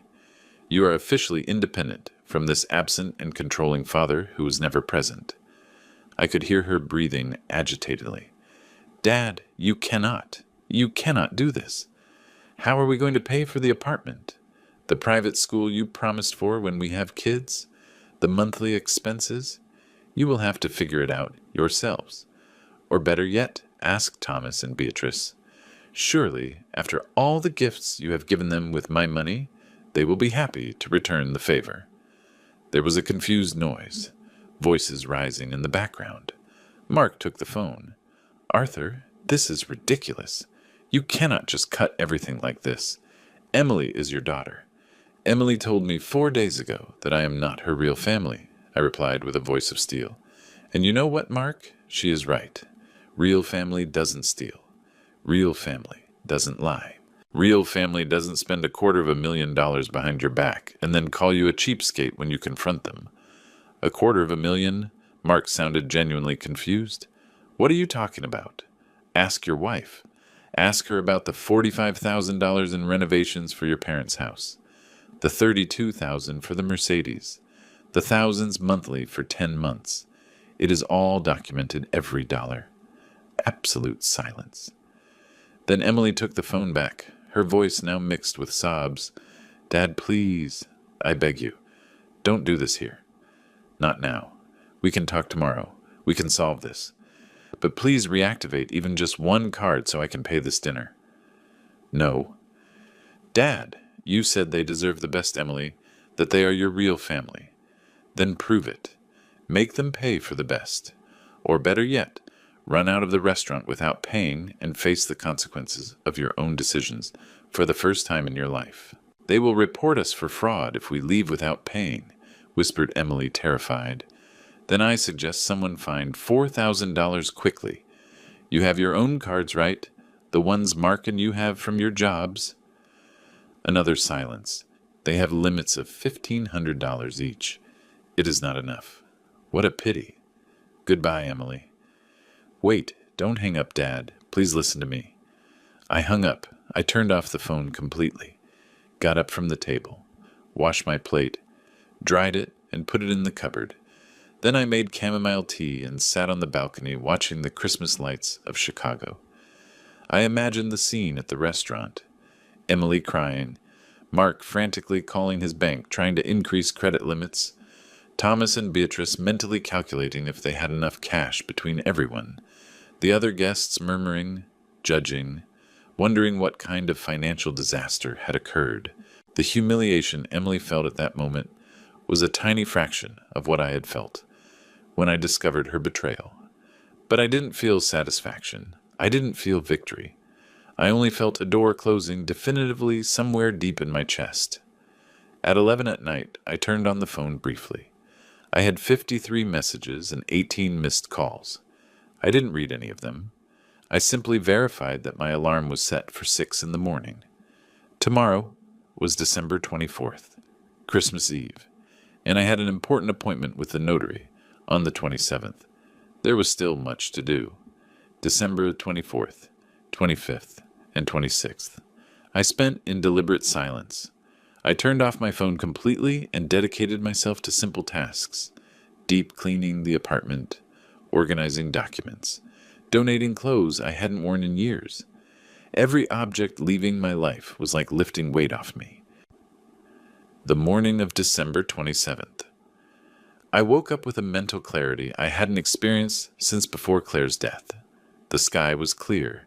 You are officially independent from this absent and controlling father who was never present. I could hear her breathing agitatedly. Dad, you cannot do this. How are we going to pay for the apartment? The private school you promised for when we have kids? The monthly expenses? You will have to figure it out yourselves. Or better yet, ask Thomas and Beatrice. Surely, after all the gifts you have given them with my money, they will be happy to return the favor. There was a confused noise, voices rising in the background. Mark took the phone. Arthur, this is ridiculous. You cannot just cut everything like this. Emily is your daughter. Emily told me 4 days ago that I am not her real family, I replied with a voice of steel. And you know what, Mark? She is right. Real family doesn't steal. Real family doesn't lie. Real family doesn't spend $250,000 behind your back and then call you a cheapskate when you confront them. $250,000? Mark sounded genuinely confused. What are you talking about? Ask your wife. Ask her about the $45,000 in renovations for your parents' house, the $32,000 for the Mercedes, the thousands monthly for 10 months. It is all documented, every dollar. Absolute silence. Then Emily took the phone back, her voice now mixed with sobs. Dad, please, I beg you, don't do this here. Not now. We can talk tomorrow. We can solve this. But please reactivate even just one card so I can pay this dinner. No. Dad, you said they deserve the best, Emily, that they are your real family. Then prove it. Make them pay for the best. Or better yet, run out of the restaurant without paying and face the consequences of your own decisions for the first time in your life. They will report us for fraud if we leave without paying, whispered Emily, terrified. Then I suggest someone find $4,000 quickly. You have your own cards, right? The ones Mark and you have from your jobs. Another silence. They have limits of $1,500 each. It is not enough. What a pity. Goodbye, Emily. Wait, don't hang up, Dad. Please listen to me. I hung up. I turned off the phone completely. Got up from the table. Washed my plate. Dried it and put it in the cupboard. Then I made chamomile tea and sat on the balcony watching the Christmas lights of Chicago. I imagined the scene at the restaurant. Emily crying, Mark frantically calling his bank trying to increase credit limits, Thomas and Beatrice mentally calculating if they had enough cash between everyone, the other guests murmuring, judging, wondering what kind of financial disaster had occurred. The humiliation Emily felt at that moment was a tiny fraction of what I had felt when I discovered her betrayal. But I didn't feel satisfaction. I didn't feel victory. I only felt a door closing definitively somewhere deep in my chest. At 11 at night, I turned on the phone briefly. I had 53 messages and 18 missed calls. I didn't read any of them. I simply verified that my alarm was set for 6 in the morning. Tomorrow was December 24th, Christmas Eve, and I had an important appointment with the notary on the 27th. There was still much to do. December 24th, 25th, and 26th. I spent in deliberate silence. I turned off my phone completely and dedicated myself to simple tasks: deep cleaning the apartment, organizing documents, donating clothes I hadn't worn in years. Every object leaving my life was like lifting weight off me. The morning of December 27th. I woke up with a mental clarity I hadn't experienced since before Claire's death. The sky was clear.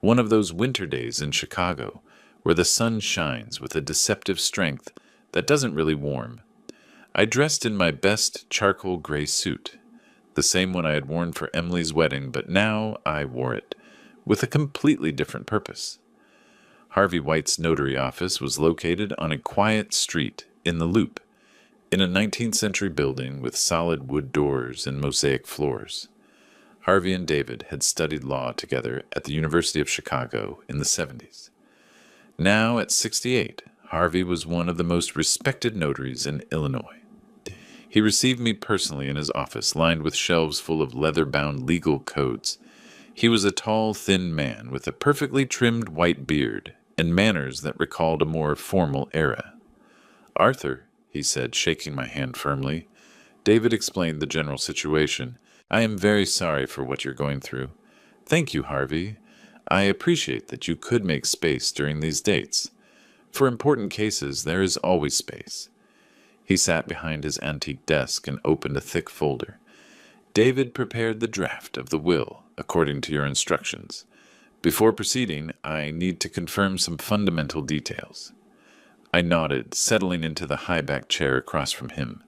One of those winter days in Chicago where the sun shines with a deceptive strength that doesn't really warm. I dressed in my best charcoal gray suit, the same one I had worn for Emily's wedding, but now I wore it with a completely different purpose. Harvey White's notary office was located on a quiet street in the Loop, in a 19th century building with solid wood doors and mosaic floors. Harvey and David had studied law together at the University of Chicago in the 70s. Now, at 68, Harvey was one of the most respected notaries in Illinois. He received me personally in his office, lined with shelves full of leather-bound legal codes. He was a tall, thin man with a perfectly trimmed white beard and manners that recalled a more formal era. "Arthur," he said, shaking my hand firmly. David explained the general situation. "I am very sorry for what you're going through." "Thank you, Harvey. I appreciate that you could make space during these dates. For important cases, there is always space." He sat behind his antique desk and opened a thick folder. "David prepared the draft of the will, according to your instructions. Before proceeding, I need to confirm some fundamental details." I nodded, settling into the high-backed chair across from him.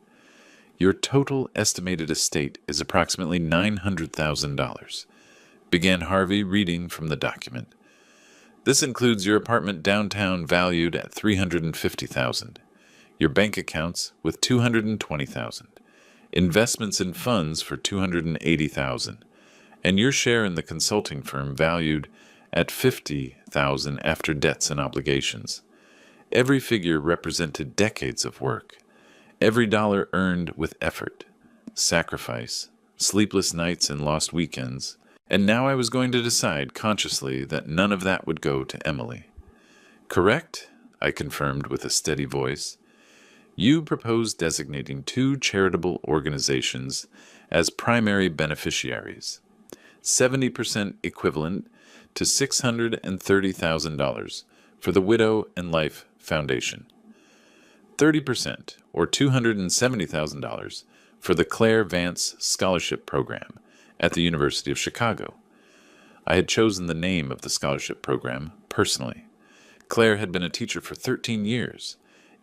"Your total estimated estate is approximately $900,000, began Harvey, reading from the document. "This includes your apartment downtown valued at $350,000, your bank accounts with $220,000, investments in funds for $280,000, and your share in the consulting firm valued at $50,000 after debts and obligations. Every figure represented decades of work, every dollar earned with effort, sacrifice, sleepless nights and lost weekends, and now I was going to decide consciously that none of that would go to Emily." "Correct?" I confirmed with a steady voice. "You propose designating 2 charitable organizations as primary beneficiaries, 70% equivalent to $630,000 for the Widow and Life Foundation, 30% or $270,000 for the Claire Vance Scholarship Program at the University of Chicago." I had chosen the name of the scholarship program personally. Claire had been a teacher for 13 years.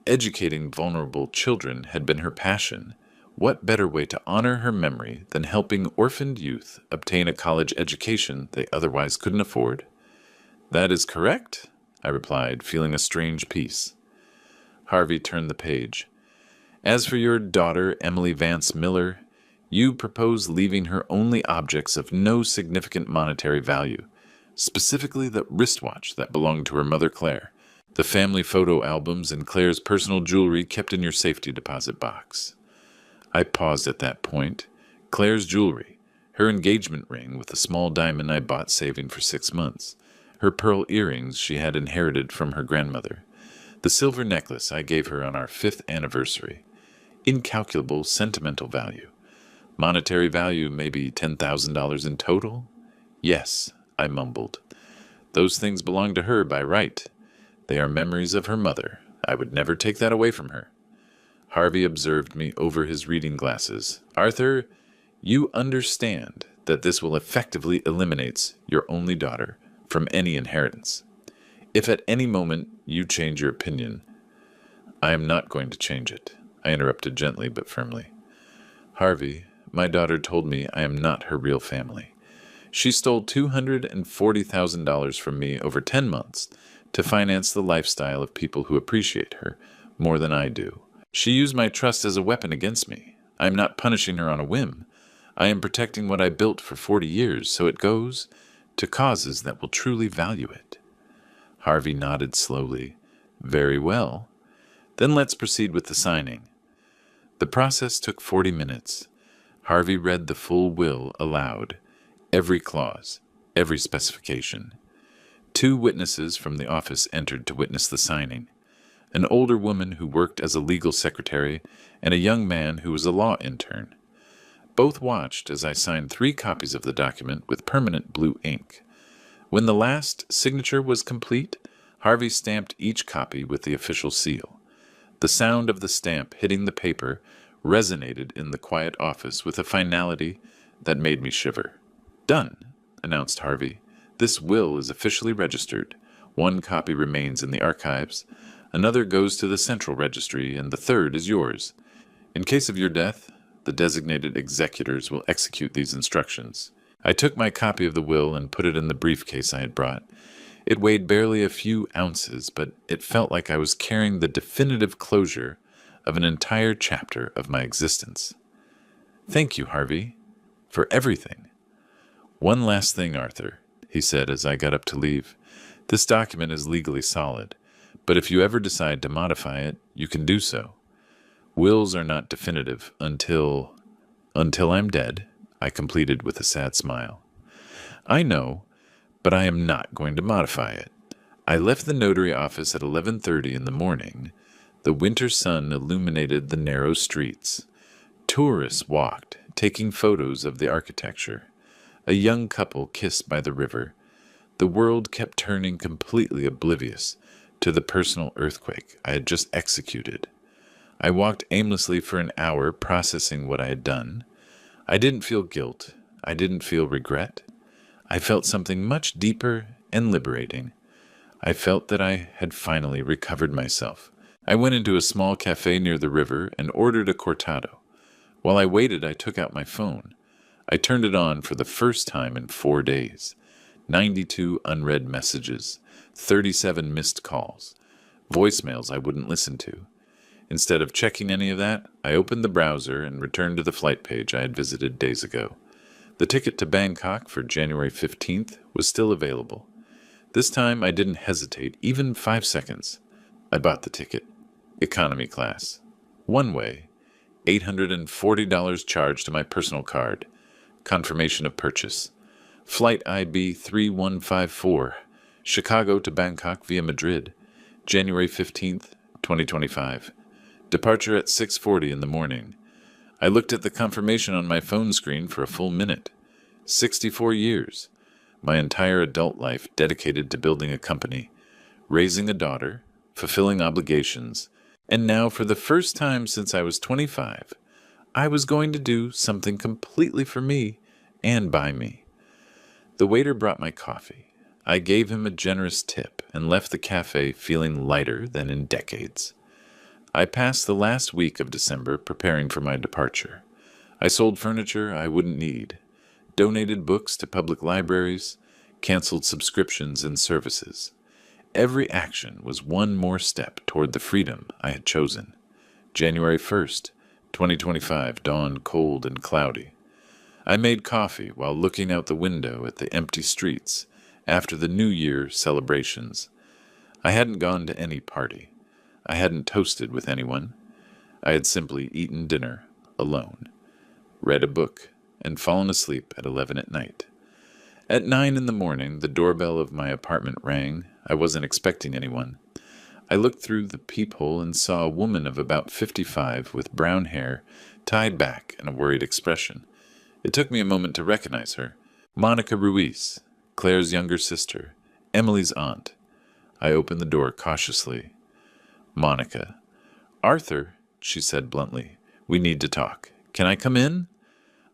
Educating vulnerable children had been her passion. What better way to honor her memory than helping orphaned youth obtain a college education they otherwise couldn't afford? "That is correct," I replied, feeling a strange peace. Harvey turned the page. "As for your daughter, Emily Vance Miller, you propose leaving her only objects of no significant monetary value, specifically the wristwatch that belonged to her mother Claire, the family photo albums, and Claire's personal jewelry kept in your safety deposit box." I paused at that point. Claire's jewelry, her engagement ring with a small diamond I bought saving for 6 months, her pearl earrings she had inherited from her grandmother, the silver necklace I gave her on our 5th anniversary. Incalculable sentimental value. Monetary value maybe $10,000 in total? "Yes," I mumbled. "Those things belong to her by right. They are memories of her mother. I would never take that away from her." Harvey observed me over his reading glasses. "Arthur, you understand that this will effectively eliminate your only daughter from any inheritance. If at any moment you change your opinion, I am not going to change it. I interrupted gently but firmly. Harvey, my daughter told me I am not her real family. She stole $240,000 from me over 10 months to finance the lifestyle of people who appreciate her more than I do. She used my trust as a weapon against me. I am not punishing her on a whim. I am protecting what I built for 40 years, so it goes to causes that will truly value it. Harvey nodded slowly. Very well. Then let's proceed with the signing. The process took 40 minutes. Harvey read the full will aloud, every clause, every specification. 2 witnesses from the office entered to witness the signing. An older woman who worked as a legal secretary and a young man who was a law intern. Both watched as I signed 3 copies of the document with permanent blue ink. When the last signature was complete, Harvey stamped each copy with the official seal. The sound of the stamp hitting the paper resonated in the quiet office with a finality that made me shiver. Done, announced Harvey. This will is officially registered. 1 copy remains in the archives, another goes to the central registry, and the 3rd is yours. In case of your death, the designated executors will execute these instructions. I took my copy of the will and put it in the briefcase I had brought. It weighed barely a few ounces, but it felt like I was carrying the definitive closure of an entire chapter of my existence. Thank you, Harvey, for everything. One last thing, Arthur, he said as I got up to leave. This document is legally solid, but if you ever decide to modify it, you can do so. Wills are not definitive until I'm dead, I completed with a sad smile. I know, but I am not going to modify it. I left the notary office at 11:30 in the morning. The winter sun illuminated the narrow streets. Tourists walked, taking photos of the architecture. A young couple kissed by the river. The world kept turning completely oblivious to the personal earthquake I had just executed. I walked aimlessly for an hour, processing what I had done. I didn't feel guilt. I didn't feel regret. I felt something much deeper and liberating. I felt that I had finally recovered myself. I went into a small cafe near the river and ordered a cortado. While I waited, I took out my phone. I turned it on for the first time in 4 days. 92 unread messages, 37 missed calls, voicemails I wouldn't listen to. Instead of checking any of that, I opened the browser and returned to the flight page I had visited days ago. The ticket to Bangkok for January 15th was still available. This time I didn't hesitate even 5 seconds. I bought the ticket. Economy class. One way. $840 charged to my personal card. Confirmation of purchase. Flight IB 3154. Chicago to Bangkok via Madrid. January 15th, 2025. Departure at 6:40 in the morning. I looked at the confirmation on my phone screen for a full minute. 64 years. My entire adult life dedicated to building a company, raising a daughter, fulfilling obligations, and now for the first time since I was 25, I was going to do something completely for me and by me. The waiter brought my coffee. I gave him a generous tip and left the cafe feeling lighter than in decades. I passed the last week of December preparing for my departure. I sold furniture I wouldn't need, donated books to public libraries, canceled subscriptions and services. Every action was one more step toward the freedom I had chosen. January 1st, 2025 dawned cold and cloudy. I made coffee while looking out the window at the empty streets after the New Year celebrations. I hadn't gone to any party. I hadn't toasted with anyone. I had simply eaten dinner alone, read a book, and fallen asleep at 11 at night. At 9 in the morning, the doorbell of my apartment rang. I wasn't expecting anyone. I looked through the peephole and saw a woman of about 55 with brown hair tied back and a worried expression. It took me a moment to recognize her. Monica Ruiz, Claire's younger sister, Emily's aunt. I opened the door cautiously. Monica. Arthur, she said bluntly, we need to talk. Can I come in?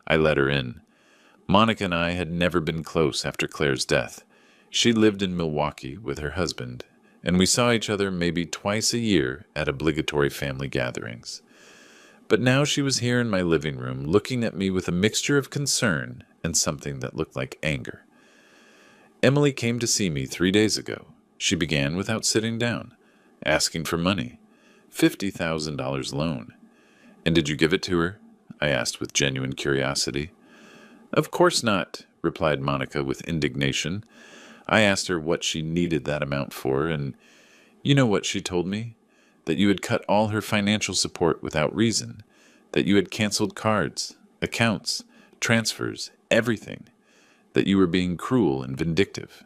I let her in. Monica and I had never been close after Claire's death. She lived in Milwaukee with her husband, and we saw each other maybe twice a year at obligatory family gatherings. But now she was here in my living room, looking at me with a mixture of concern and something that looked like anger. Emily came to see me 3 days ago. She began without sitting down, asking for money. $50,000 loan. And did you give it to her? I asked with genuine curiosity. Of course not, replied Monica with indignation. I asked her what she needed that amount for, and you know what she told me? That you had cut all her financial support without reason, that you had canceled cards, accounts, transfers, everything, that you were being cruel and vindictive.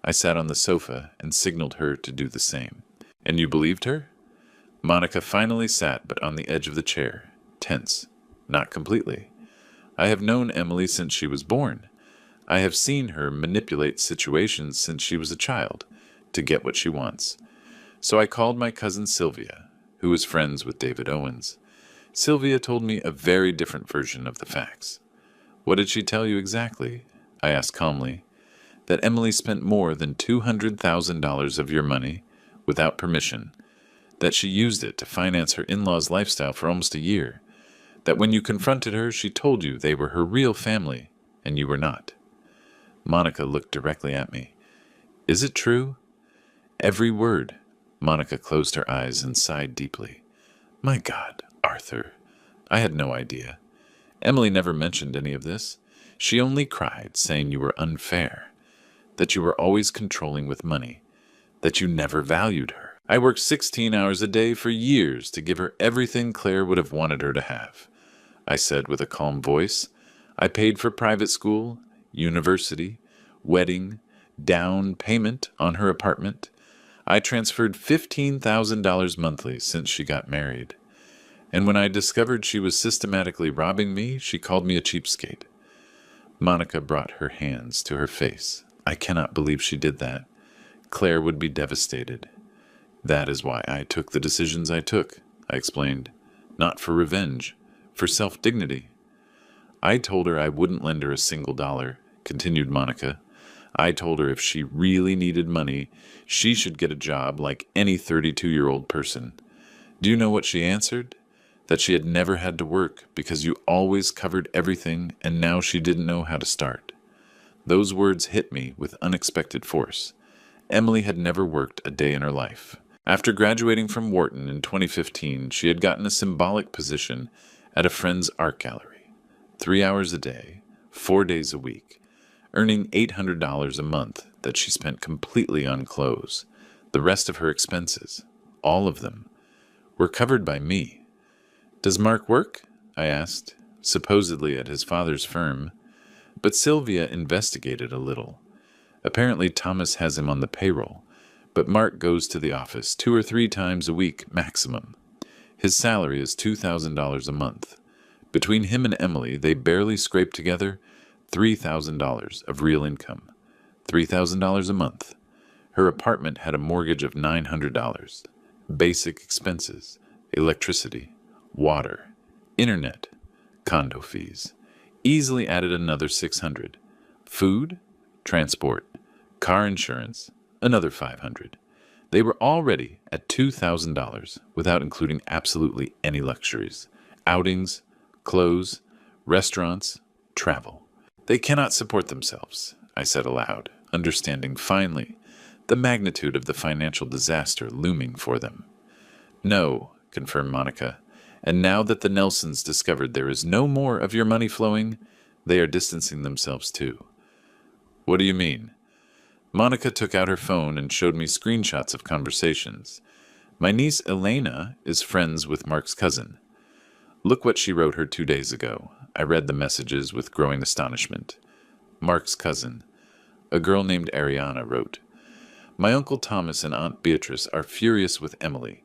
I sat on the sofa and signaled her to do the same. And you believed her? Monica finally sat, but on the edge of the chair, tense. Not completely. I have known Emily since she was born. I have seen her manipulate situations since she was a child to get what she wants. So I called my cousin Sylvia, who was friends with David Owens. Sylvia told me a very different version of the facts. What did she tell you exactly? I asked calmly. That Emily spent more than $200,000 of your money without permission, that she used it to finance her in-laws' lifestyle for almost a year, that when you confronted her, she told you they were her real family, and you were not. Monica looked directly at me. Is it true? Every word. Monica closed her eyes and sighed deeply. My God, Arthur, I had no idea. Emily never mentioned any of this. She only cried, saying you were unfair, that you were always controlling with money, that you never valued her. I worked 16 hours a day for years to give her everything Claire would have wanted her to have. I said with a calm voice. I paid for private school, university, wedding, down payment on her apartment. I transferred $15,000 monthly since she got married. And when I discovered she was systematically robbing me, she called me a cheapskate. Monica brought her hands to her face. I cannot believe she did that. Claire would be devastated. That is why I took the decisions I took, I explained. Not for revenge, for self-dignity. I told her I wouldn't lend her a single dollar, continued Monica. I told her if she really needed money, she should get a job like any 32-year-old person. Do you know what she answered? That she had never had to work because you always covered everything and now she didn't know how to start. Those words hit me with unexpected force. Emily had never worked a day in her life. After graduating from Wharton in 2015, she had gotten a symbolic position at a friend's art gallery. 3 hours a day, 4 days a week, earning $800 a month that she spent completely on clothes. The rest of her expenses, all of them, were covered by me. Does Mark work? I asked, supposedly at his father's firm. But Sylvia investigated a little. Apparently Thomas has him on the payroll, but Mark goes to the office 2 or 3 times a week maximum. His salary is $2,000 a month. Between him and Emily, they barely scrape together $3,000 of real income. $3,000 a month. Her apartment had a mortgage of $900. Basic expenses, electricity, water, internet, condo fees. Easily added another $600. Food, transport, car insurance, another $500. They were already at $2,000 without including absolutely any luxuries. Outings, clothes, restaurants, travel. They cannot support themselves, I said aloud, understanding finally the magnitude of the financial disaster looming for them. No, confirmed Monica, and now that the Nelsons discovered there is no more of your money flowing, they are distancing themselves too. What do you mean? Monica took out her phone and showed me screenshots of conversations. My niece Elena is friends with Mark's cousin. Look what she wrote her 2 days ago. I read the messages with growing astonishment. Mark's cousin, a girl named Ariana, wrote, My Uncle Thomas and Aunt Beatrice are furious with Emily.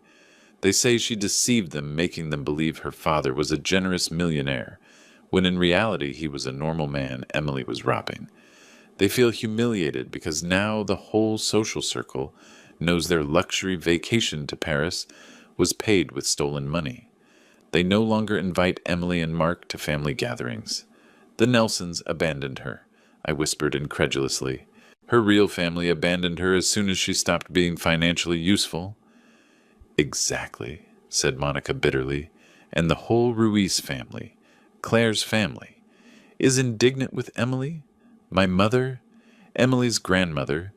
They say she deceived them, making them believe her father was a generous millionaire, when in reality he was a normal man Emily was robbing. They feel humiliated because now the whole social circle knows their luxury vacation to Paris was paid with stolen money. They no longer invite Emily and Mark to family gatherings. The Nelsons abandoned her, I whispered incredulously. Her real family abandoned her as soon as she stopped being financially useful. Exactly, said Monica bitterly, and the whole Ruiz family, Claire's family, is indignant with Emily, my mother, Emily's grandmother,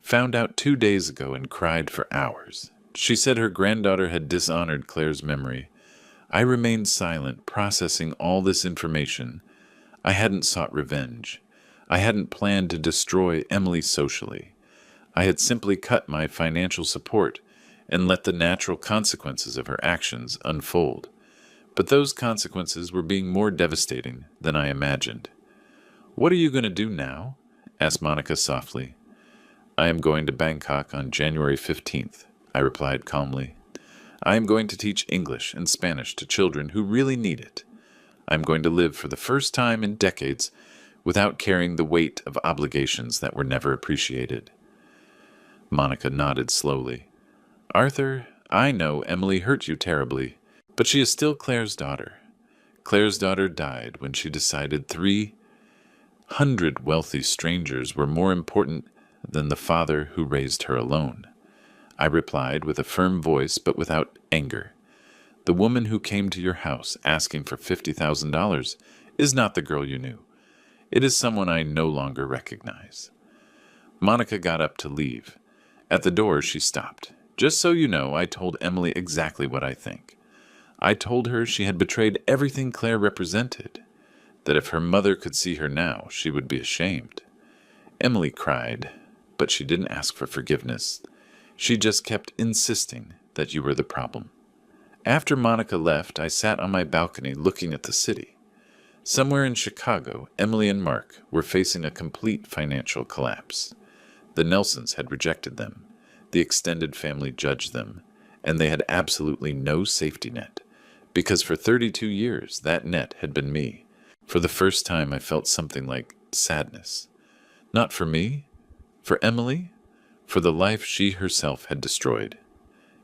found out 2 days ago and cried for hours. She said her granddaughter had dishonored Claire's memory. I remained silent, processing all this information. I hadn't sought revenge. I hadn't planned to destroy Emily socially. I had simply cut my financial support and let the natural consequences of her actions unfold. But those consequences were being more devastating than I imagined. "What are you going to do now?" asked Monica softly. "I am going to Bangkok on January 15th, I replied calmly. "I am going to teach English and Spanish to children who really need it. I am going to live for the first time in decades without carrying the weight of obligations that were never appreciated." Monica nodded slowly. "Arthur, I know Emily hurt you terribly, but she is still Claire's daughter. Claire's daughter died when she decided 300 wealthy strangers were more important than the father who raised her alone." I replied with a firm voice but without anger. "The woman who came to your house asking for $50,000 is not the girl you knew. It is someone I no longer recognize." Monica got up to leave. At the door, she stopped. "Just so you know, I told Emily exactly what I think. I told her she had betrayed everything Claire represented, that if her mother could see her now, she would be ashamed. Emily cried, but she didn't ask for forgiveness. She just kept insisting that you were the problem." After Monica left, I sat on my balcony looking at the city. Somewhere in Chicago, Emily and Mark were facing a complete financial collapse. The Nelsons had rejected them. The extended family judged them, and they had absolutely no safety net, because for 32 years that net had been me. For the first time I felt something like sadness. Not for me, for Emily, for the life she herself had destroyed.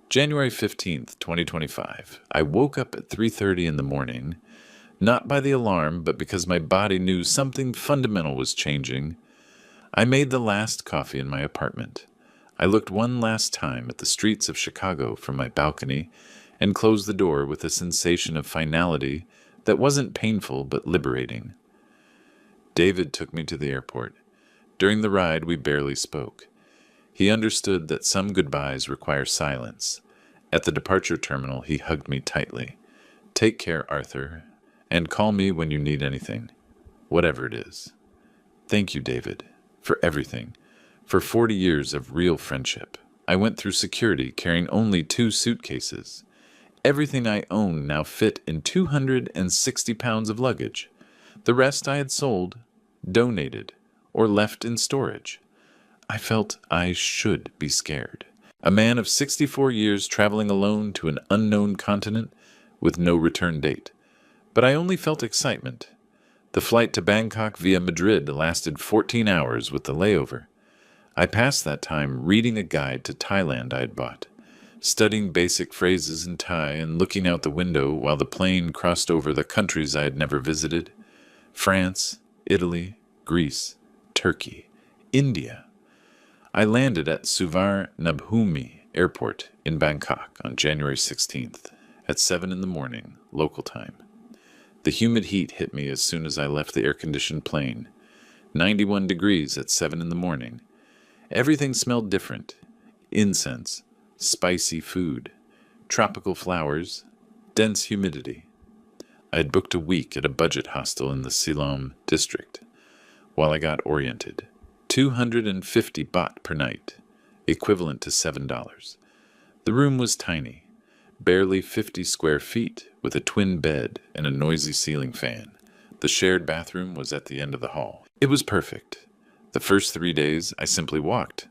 January 15th, 2025. I woke up at 3:30 in the morning, not by the alarm, but because my body knew something fundamental was changing. I made the last coffee in my apartment. I looked one last time at the streets of Chicago from my balcony and closed the door with a sensation of finality that wasn't painful but liberating. David took me to the airport. During the ride, we barely spoke. He understood that some goodbyes require silence. At the departure terminal, he hugged me tightly. "Take care, Arthur, and call me when you need anything, whatever it is." Thank you, David, for everything, for 40 years of real friendship. I went through security carrying only 2 suitcases. Everything I owned now fit in 260 pounds of luggage. The rest I had sold, donated, or left in storage. I felt I should be scared. A man of 64 years traveling alone to an unknown continent with no return date. But I only felt excitement. The flight to Bangkok via Madrid lasted 14 hours with the layover. I passed that time reading a guide to Thailand I had bought, studying basic phrases in Thai and looking out the window while the plane crossed over the countries I had never visited. France, Italy, Greece, Turkey, India. I landed at Suvarnabhumi Airport in Bangkok on January 16th at 7 in the morning, local time. The humid heat hit me as soon as I left the air-conditioned plane. 91 degrees at 7 in the morning. Everything smelled different. Incense, spicy food, tropical flowers, dense humidity. I had booked a week at a budget hostel in the Siloam district. While I got oriented, 250 baht per night, equivalent to $7. The room was tiny, barely 50 square feet, with a twin bed and a noisy ceiling fan. The shared bathroom was at the end of the hall. It was perfect. The first 3 days, I simply walked.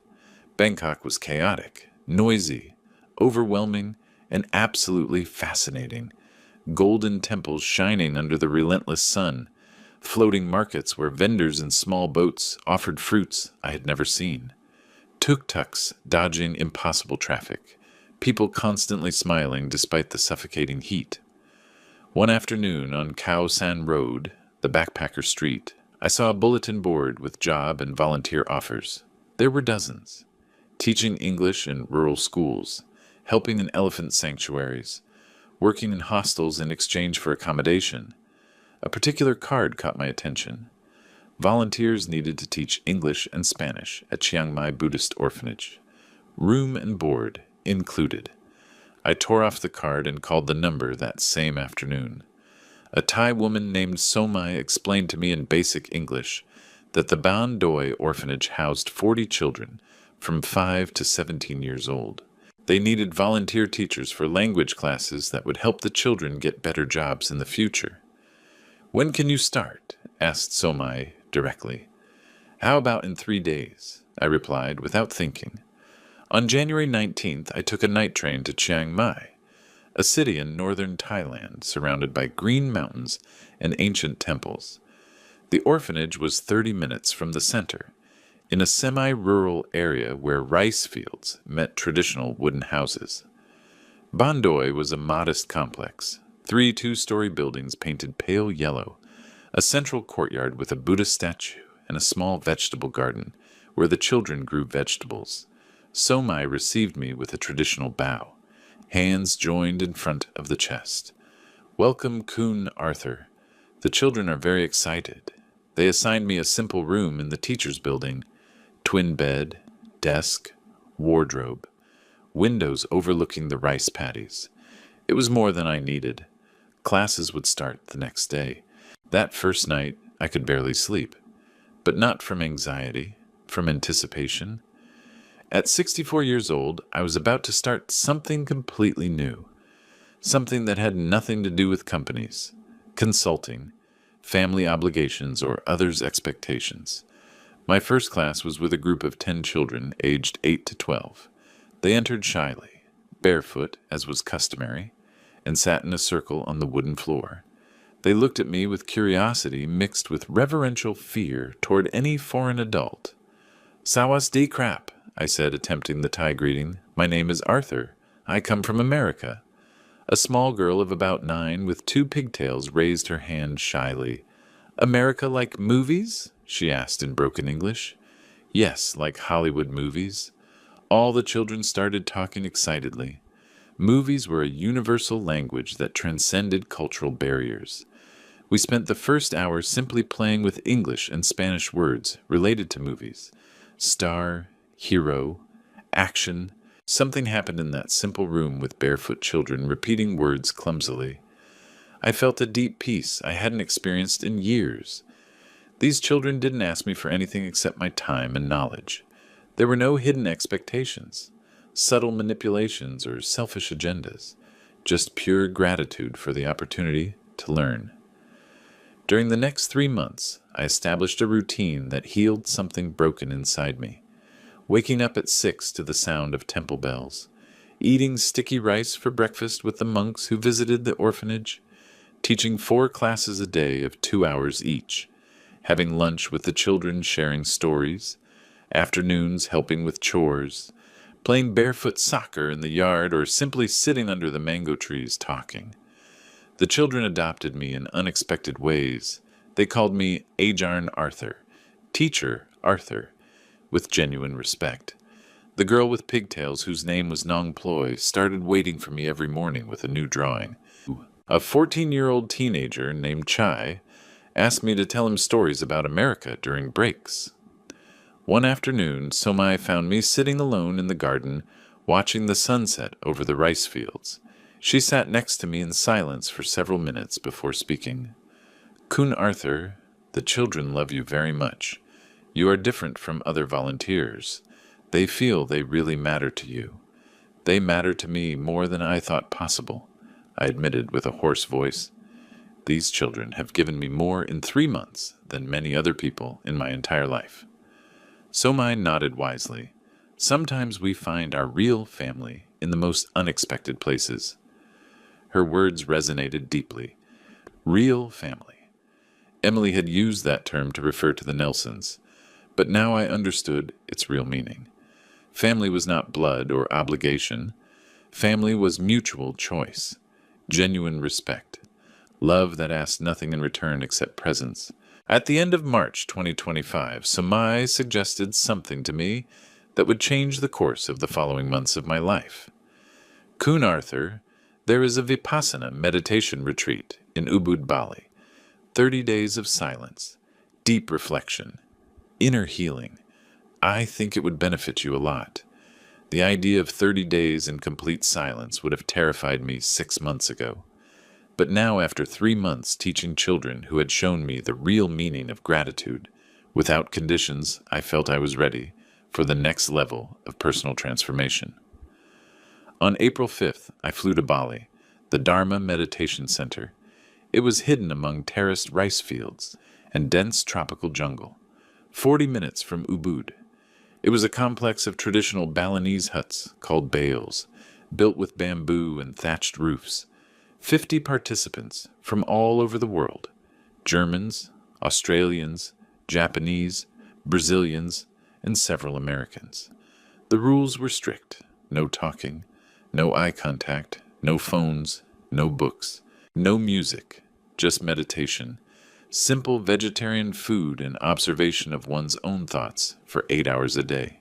Bangkok was chaotic, noisy, overwhelming, and absolutely fascinating. Golden temples shining under the relentless sun, floating markets where vendors in small boats offered fruits I had never seen, tuk-tuks dodging impossible traffic, people constantly smiling despite the suffocating heat. One afternoon on Khao San Road, the backpacker street, I saw a bulletin board with job and volunteer offers. There were dozens. Teaching English in rural schools, helping in elephant sanctuaries, working in hostels in exchange for accommodation. A particular card caught my attention. Volunteers needed to teach English and Spanish at Chiang Mai Buddhist Orphanage. Room and board included. I tore off the card and called the number that same afternoon. A Thai woman named Somai explained to me in basic English that the Ban Doi orphanage housed 40 children from 5 to 17 years old. They needed volunteer teachers for language classes that would help the children get better jobs in the future. "When can you start?" asked Somai directly. "How about in 3 days?" I replied without thinking. On January 19th, I took a night train to Chiang Mai, a city in northern Thailand surrounded by green mountains and ancient temples. The orphanage was 30 minutes from the center, in a semi-rural area where rice fields met traditional wooden houses. Ban Doi was a modest complex, 3 two-story buildings painted pale yellow, a central courtyard with a Buddha statue and a small vegetable garden where the children grew vegetables. Somai received me with a traditional bow, hands joined in front of the chest. "Welcome, Kun Arthur. The children are very excited. They assigned me a simple room in the teacher's building, twin bed, desk, wardrobe, windows overlooking the rice paddies. It was more than I needed. Classes would start the next day. That first night, I could barely sleep, but not from anxiety, from anticipation. At 64 years old, I was about to start something completely new, something that had nothing to do with companies, consulting, family obligations, or others' expectations. My first class was with a group of 10 children aged 8 to 12. They entered shyly, barefoot as was customary, and sat in a circle on the wooden floor. They looked at me with curiosity mixed with reverential fear toward any foreign adult. "Sawas crap," I said, attempting the Thai greeting. "My name is Arthur. I come from America." A small girl of about 9 with 2 pigtails raised her hand shyly. "America like movies?" she asked in broken English. "Yes, like Hollywood movies." All the children started talking excitedly. Movies were a universal language that transcended cultural barriers. We spent the first hour simply playing with English and Spanish words related to movies. Star, hero, action. Something happened in that simple room with barefoot children repeating words clumsily. I felt a deep peace I hadn't experienced in years. These children didn't ask me for anything except my time and knowledge. There were no hidden expectations, subtle manipulations, or selfish agendas, just pure gratitude for the opportunity to learn. During the next 3 months, I established a routine that healed something broken inside me. Waking up at 6 to the sound of temple bells, eating sticky rice for breakfast with the monks who visited the orphanage, teaching 4 classes a day of 2 hours each, having lunch with the children sharing stories, afternoons helping with chores, playing barefoot soccer in the yard, or simply sitting under the mango trees talking. The children adopted me in unexpected ways. They called me Ajarn Arthur, Teacher Arthur, with genuine respect. The girl with pigtails, whose name was Nong Ploy, started waiting for me every morning with a new drawing. A 14-year-old teenager named Chai asked me to tell him stories about America during breaks. One afternoon, Somai found me sitting alone in the garden, watching the sunset over the rice fields. She sat next to me in silence for several minutes before speaking. "Kun Arthur, the children love you very much. You are different from other volunteers. They feel they really matter to you. They matter to me more than I thought possible," I admitted with a hoarse voice. "These children have given me more in 3 months than many other people in my entire life." Somai nodded wisely. Sometimes we find our real family in the most unexpected places. Her words resonated deeply. Real family. Emily had used that term to refer to the Nelsons, but now I understood its real meaning. Family was not blood or obligation. Family was mutual choice, genuine respect, love that asked nothing in return except presence. At the end of March 2025, Somai suggested something to me that would change the course of the following months of my life. "Kun Arthur, There is a Vipassana meditation retreat in Ubud, Bali. 30 days of silence, deep reflection, inner healing. I think it would benefit you a lot. The idea of 30 days in complete silence would have terrified me 6 months ago. But now, after 3 months teaching children who had shown me the real meaning of gratitude, without conditions, I felt I was ready for the next level of personal transformation. On April 5th, I flew to Bali, the Dharma Meditation Center. It was hidden among terraced rice fields and dense tropical jungle, 40 minutes from Ubud. It was a complex of traditional Balinese huts called betrayals, built with bamboo and thatched roofs. 50 participants from all over the world: Germans, Australians, Japanese, Brazilians, and several Americans. The rules were strict: no talking, no eye contact, no phones, no books, no music, just meditation, simple vegetarian food and observation of one's own thoughts for 8 hours a day.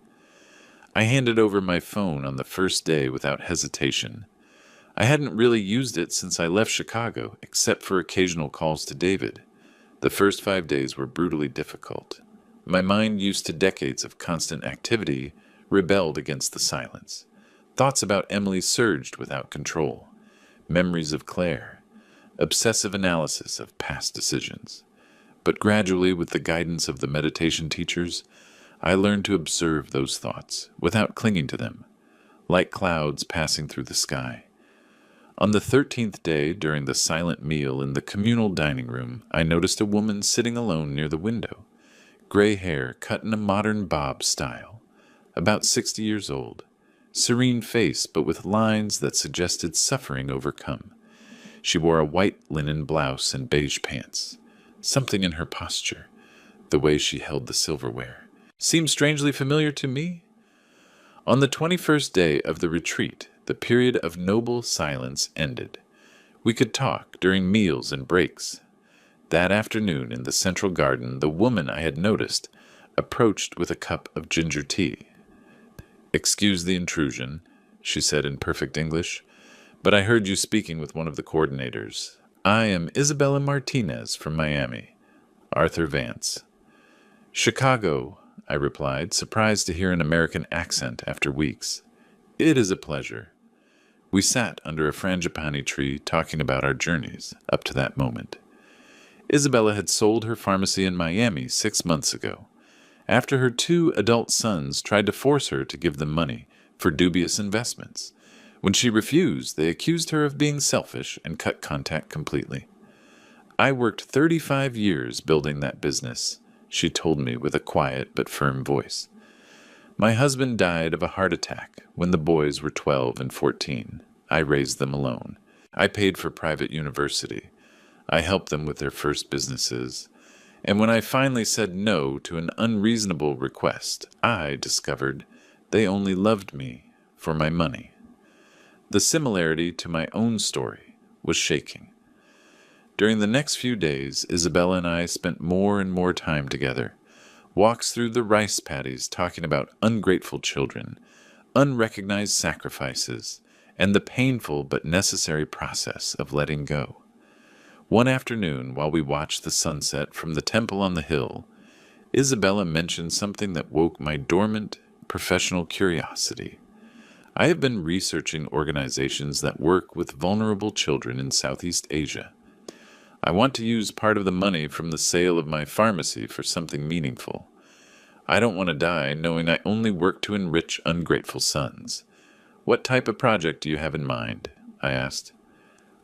I handed over my phone on the first day without hesitation. I hadn't really used it since I left Chicago, except for occasional calls to David. The first 5 days were brutally difficult. My mind, used to decades of constant activity, rebelled against the silence. Thoughts about Emily surged without control. Memories of Claire. Obsessive analysis of past decisions. But gradually, with the guidance of the meditation teachers, I learned to observe those thoughts without clinging to them, like clouds passing through the sky. On the 13th day, during the silent meal in the communal dining room, I noticed a woman sitting alone near the window, gray hair cut in a modern bob style, about 60 years old, serene face but with lines that suggested suffering overcome. She wore a white linen blouse and beige pants. Something in her posture, the way she held the silverware, seemed strangely familiar to me. On the 21st day of the retreat, the period of noble silence ended. We could talk during meals and breaks. That afternoon in the central garden, the woman I had noticed approached with a cup of ginger tea. "Excuse the intrusion," she said in perfect English, "but I heard you speaking with one of the coordinators. I am Isabella Martinez from Miami. Arthur Vance." "Chicago," I replied, surprised to hear an American accent after weeks. "It is a pleasure." We sat under a frangipani tree talking about our journeys up to that moment. Isabella had sold her pharmacy in Miami 6 months ago, after her 2 adult sons tried to force her to give them money for dubious investments. When she refused, they accused her of being selfish and cut contact completely. "I worked 35 years building that business," she told me with a quiet but firm voice. "My husband died of a heart attack when the boys were 12 and 14. I raised them alone. I paid for private university. I helped them with their first businesses. And when I finally said no to an unreasonable request, I discovered they only loved me for my money." The similarity to my own story was shaking. During the next few days, Isabella and I spent more and more time together. Walks through the rice paddies talking about ungrateful children, unrecognized sacrifices, and the painful but necessary process of letting go. One afternoon, while we watched the sunset from the temple on the hill, Isabella mentioned something that woke my dormant professional curiosity. I have been researching organizations that work with vulnerable children in Southeast Asia. I want to use part of the money from the sale of my pharmacy for something meaningful. I don't want to die knowing I only work to enrich ungrateful sons. What type of project do you have in mind? I asked.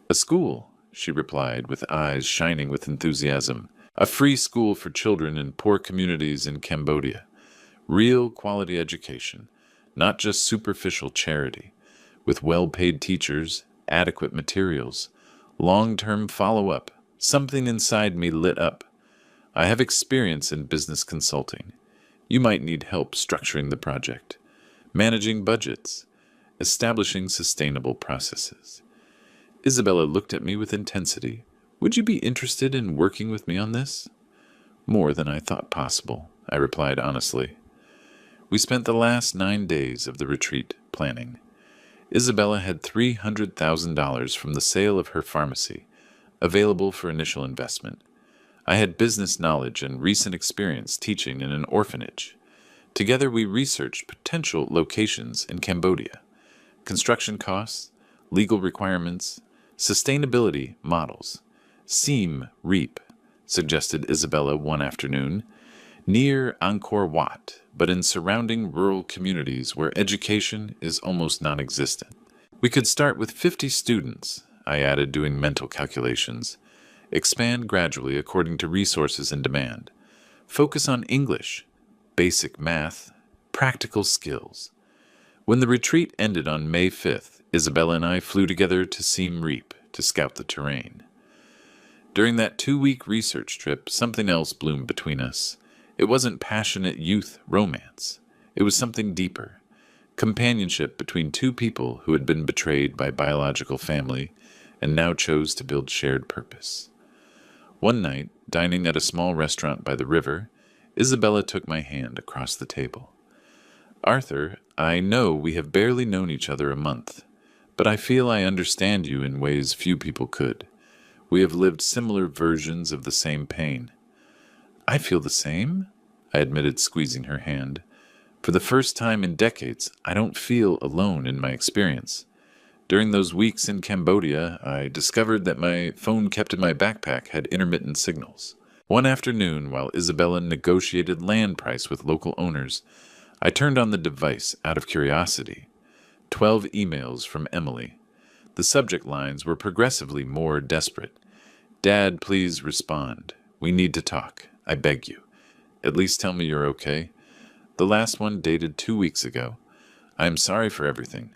"A school," she replied, with eyes shining with enthusiasm. "A free school for children in poor communities in Cambodia. Real quality education, not just superficial charity, with well-paid teachers, adequate materials, long-term follow-up." Something inside me lit up. "I have experience in business consulting. You might need help structuring the project, managing budgets, establishing sustainable processes." Isabella looked at me with intensity. "Would you be interested in working with me on this?" "More than I thought possible," I replied honestly. We spent the last 9 days of the retreat planning. Isabella had $300,000 from the sale of her pharmacy, available for initial investment. I had business knowledge and recent experience teaching in an orphanage. Together we researched potential locations in Cambodia, construction costs, legal requirements, sustainability models. Seam Reap, suggested Isabella one afternoon, near Angkor Wat, but in surrounding rural communities where education is almost non-existent. We could start with 50 students, I added, doing mental calculations. Expand gradually according to resources and demand. Focus on English, basic math, practical skills. When the retreat ended on May 5th, Isabella and I flew together to Siem Reap to scout the terrain. During that 2-week research trip, something else bloomed between us. It wasn't passionate youth romance. It was something deeper. Companionship between two people who had been betrayed by biological family and now chose to build shared purpose. One night, dining at a small restaurant by the river, Isabella took my hand across the table. Arthur, I know we have barely known each other a month, but I feel I understand you in ways few people could. We have lived similar versions of the same pain. I feel the same, I admitted, squeezing her hand. For the first time in decades, I don't feel alone in my experience. During those weeks in Cambodia, I discovered that my phone kept in my backpack had intermittent signals. One afternoon, while Isabella negotiated land price with local owners, I turned on the device out of curiosity. 12 emails from Emily. The subject lines were progressively more desperate. Dad, please respond. We need to talk. I beg you. At least tell me you're okay. The last one dated 2 weeks ago. I am sorry for everything.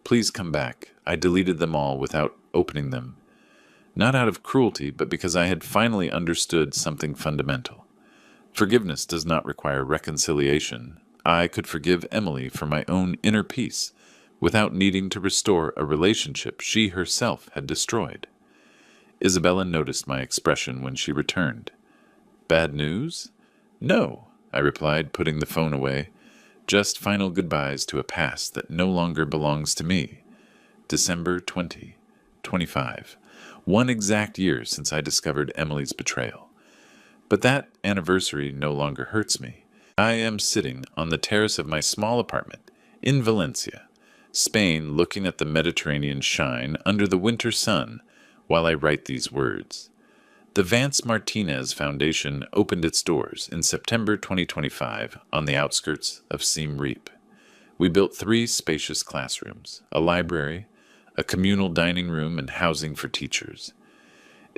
Please come back. I deleted them all without opening them. Not out of cruelty, but because I had finally understood something fundamental. Forgiveness does not require reconciliation. I could forgive Emily for my own inner peace without needing to restore a relationship she herself had destroyed. Isabella noticed my expression when she returned. Bad news? No, I replied, putting the phone away. Just final goodbyes to a past that no longer belongs to me. December 2025. 1 exact year since I discovered Emily's betrayal. But that anniversary no longer hurts me. I am sitting on the terrace of my small apartment in Valencia, Spain, looking at the Mediterranean shine under the winter sun while I write these words. The Vance Martinez Foundation opened its doors in September 2025 on the outskirts of Siem Reap. We built 3 spacious classrooms, a library, a communal dining room, and housing for teachers.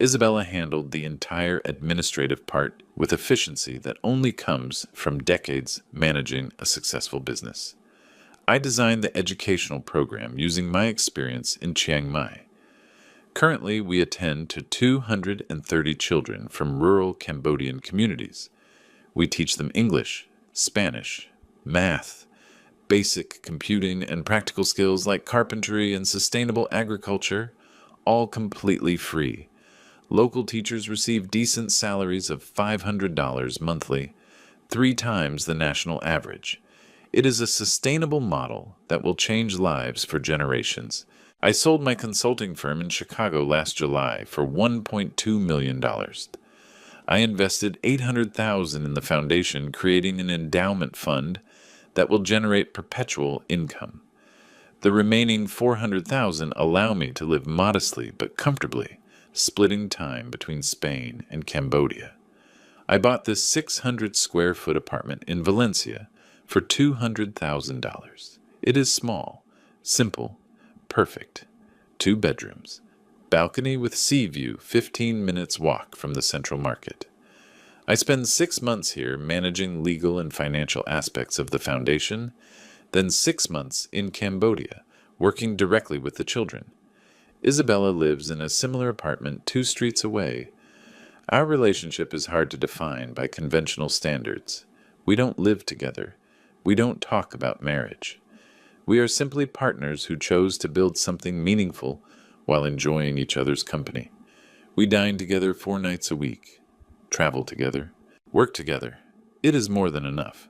Isabella handled the entire administrative part with efficiency that only comes from decades managing a successful business. I designed the educational program using my experience in Chiang Mai. Currently, we attend to 230 children from rural Cambodian communities. We teach them English, Spanish, math, basic computing, and practical skills like carpentry and sustainable agriculture, all completely free. Local teachers receive decent salaries of $500 monthly, 3 times the national average. It is a sustainable model that will change lives for generations. I sold my consulting firm in Chicago last July for $1.2 million. I invested $800,000 in the foundation, creating an endowment fund that will generate perpetual income. The remaining $400,000 allow me to live modestly but comfortably, splitting time between Spain and Cambodia. I bought this 600-square-foot apartment in Valencia for $200,000. It is small, simple, perfect. 2 bedrooms, balcony with sea view, 15 minutes walk from the central market. I spend 6 months here managing legal and financial aspects of the foundation, then 6 months in Cambodia, working directly with the children. Isabella lives in a similar apartment 2 streets away. Our relationship is hard to define by conventional standards. We don't live together. We don't talk about marriage. We are simply partners who chose to build something meaningful while enjoying each other's company. We dine together 4 nights a week, travel together, work together. It is more than enough.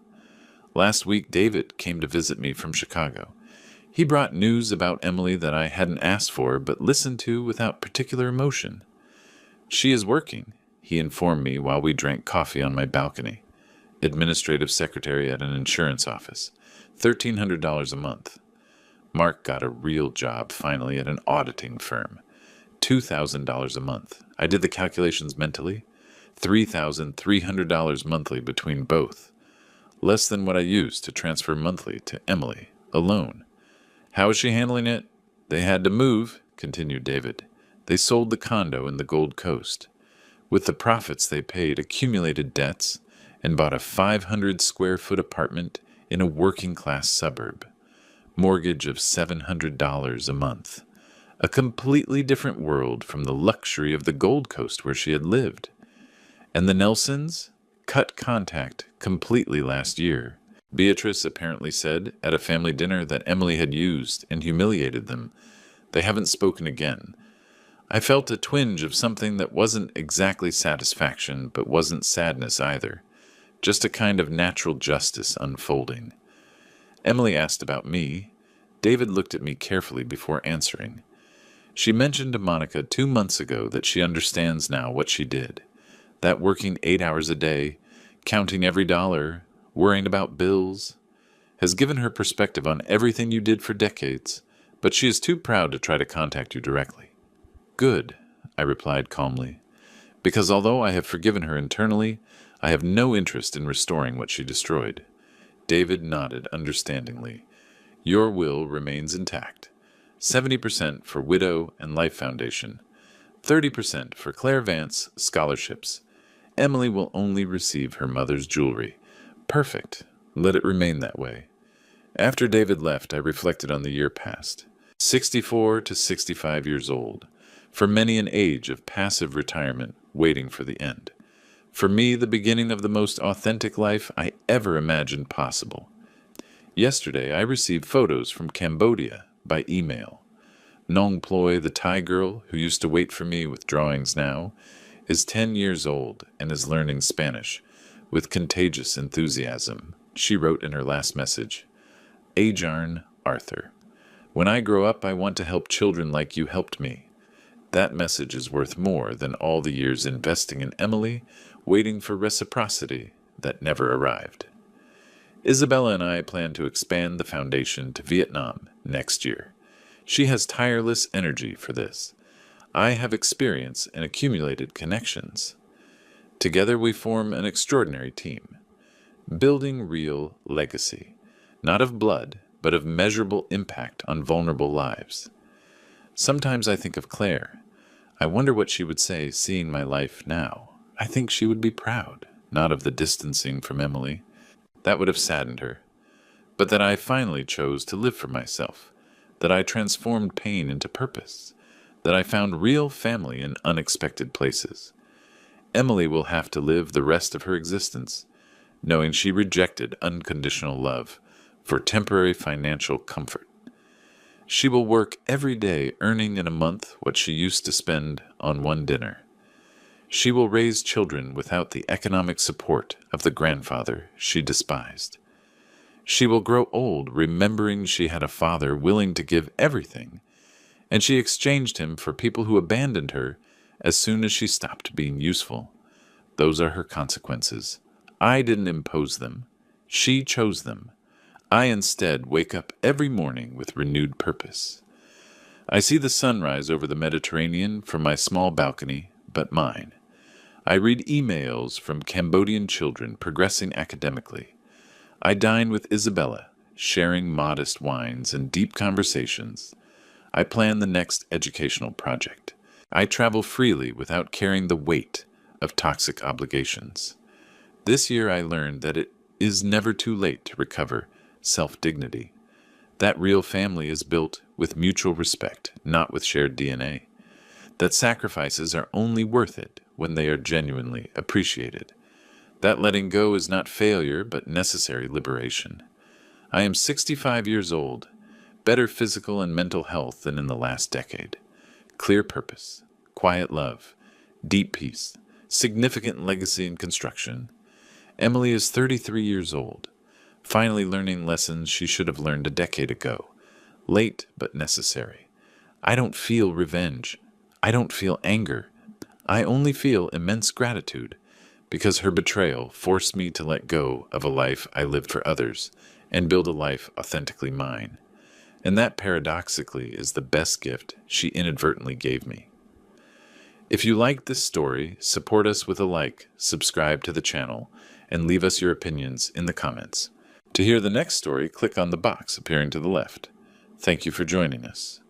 Last week, David came to visit me from Chicago. He brought news about Emily that I hadn't asked for but listened to without particular emotion. She is working, he informed me while we drank coffee on my balcony. Administrative secretary at an insurance office. $1,300 a month. Mark got a real job finally at an auditing firm. $2,000 a month. I did the calculations mentally. $3,300 monthly between both. Less than what I used to transfer monthly to Emily, alone. How is she handling it? They had to move, continued David. They sold the condo in the Gold Coast. With the profits they paid accumulated debts and bought a 500-square-foot apartment in a working-class suburb. Mortgage of $700 a month. A completely different world from the luxury of the Gold Coast where she had lived. And the Nelsons cut contact completely last year. Beatrice apparently said at a family dinner that Emily had used and humiliated them. They haven't spoken again. I felt a twinge of something that wasn't exactly satisfaction, but wasn't sadness either. Just a kind of natural justice unfolding. Emily asked about me. David looked at me carefully before answering. She mentioned to Monica 2 months ago that she understands now what she did. That working 8 hours a day, counting every dollar, worrying about bills, has given her perspective on everything you did for decades, but she is too proud to try to contact you directly. Good, I replied calmly, because although I have forgiven her internally, I have no interest in restoring what she destroyed. David nodded understandingly. Your will remains intact. 70% for Widow and Life Foundation. 30% for Claire Vance scholarships. Emily will only receive her mother's jewelry. Perfect. Let it remain that way. After David left, I reflected on the year past. 64 to 65 years old. For many an age of passive retirement waiting for the end. For me, the beginning of the most authentic life I ever imagined possible. Yesterday, I received photos from Cambodia by email. Nong Ploy, the Thai girl who used to wait for me with drawings now, is 10 years old and is learning Spanish with contagious enthusiasm. She wrote in her last message, Ajarn Arthur. When I grow up, I want to help children like you helped me. That message is worth more than all the years investing in Emily, waiting for reciprocity that never arrived. Isabella and I plan to expand the foundation to Vietnam next year. She has tireless energy for this. I have experience and accumulated connections. Together we form an extraordinary team, building real legacy, not of blood, but of measurable impact on vulnerable lives. Sometimes I think of Claire. I wonder what she would say seeing my life now. I think she would be proud, not of the distancing from Emily. That would have saddened her. But that I finally chose to live for myself, that I transformed pain into purpose, that I found real family in unexpected places. Emily will have to live the rest of her existence, knowing she rejected unconditional love for temporary financial comfort. She will work every day earning in a month what she used to spend on one dinner. She will raise children without the economic support of the grandfather she despised. She will grow old remembering she had a father willing to give everything, and she exchanged him for people who abandoned her as soon as she stopped being useful. Those are her consequences. I didn't impose them. She chose them. I instead wake up every morning with renewed purpose. I see the sunrise over the Mediterranean from my small balcony, but mine. I read emails from Cambodian children progressing academically. I dine with Isabella, sharing modest wines and deep conversations. I plan the next educational project. I travel freely without carrying the weight of toxic obligations. This year I learned that it is never too late to recover self-dignity. That real family is built with mutual respect, not with shared DNA. That sacrifices are only worth it when they are genuinely appreciated. That letting go is not failure, but necessary liberation. I am 65 years old, better physical and mental health than in the last decade. Clear purpose, quiet love, deep peace, significant legacy and construction. Emily is 33 years old, finally learning lessons she should have learned a decade ago. late but necessary. I don't feel revenge. I don't feel anger. I only feel immense gratitude, because her betrayal forced me to let go of a life I lived for others and build a life authentically mine. And that paradoxically is the best gift she inadvertently gave me. If you liked this story, support us with a like, subscribe to the channel, and leave us your opinions in the comments. To hear the next story, click on the box appearing to the left. Thank you for joining us.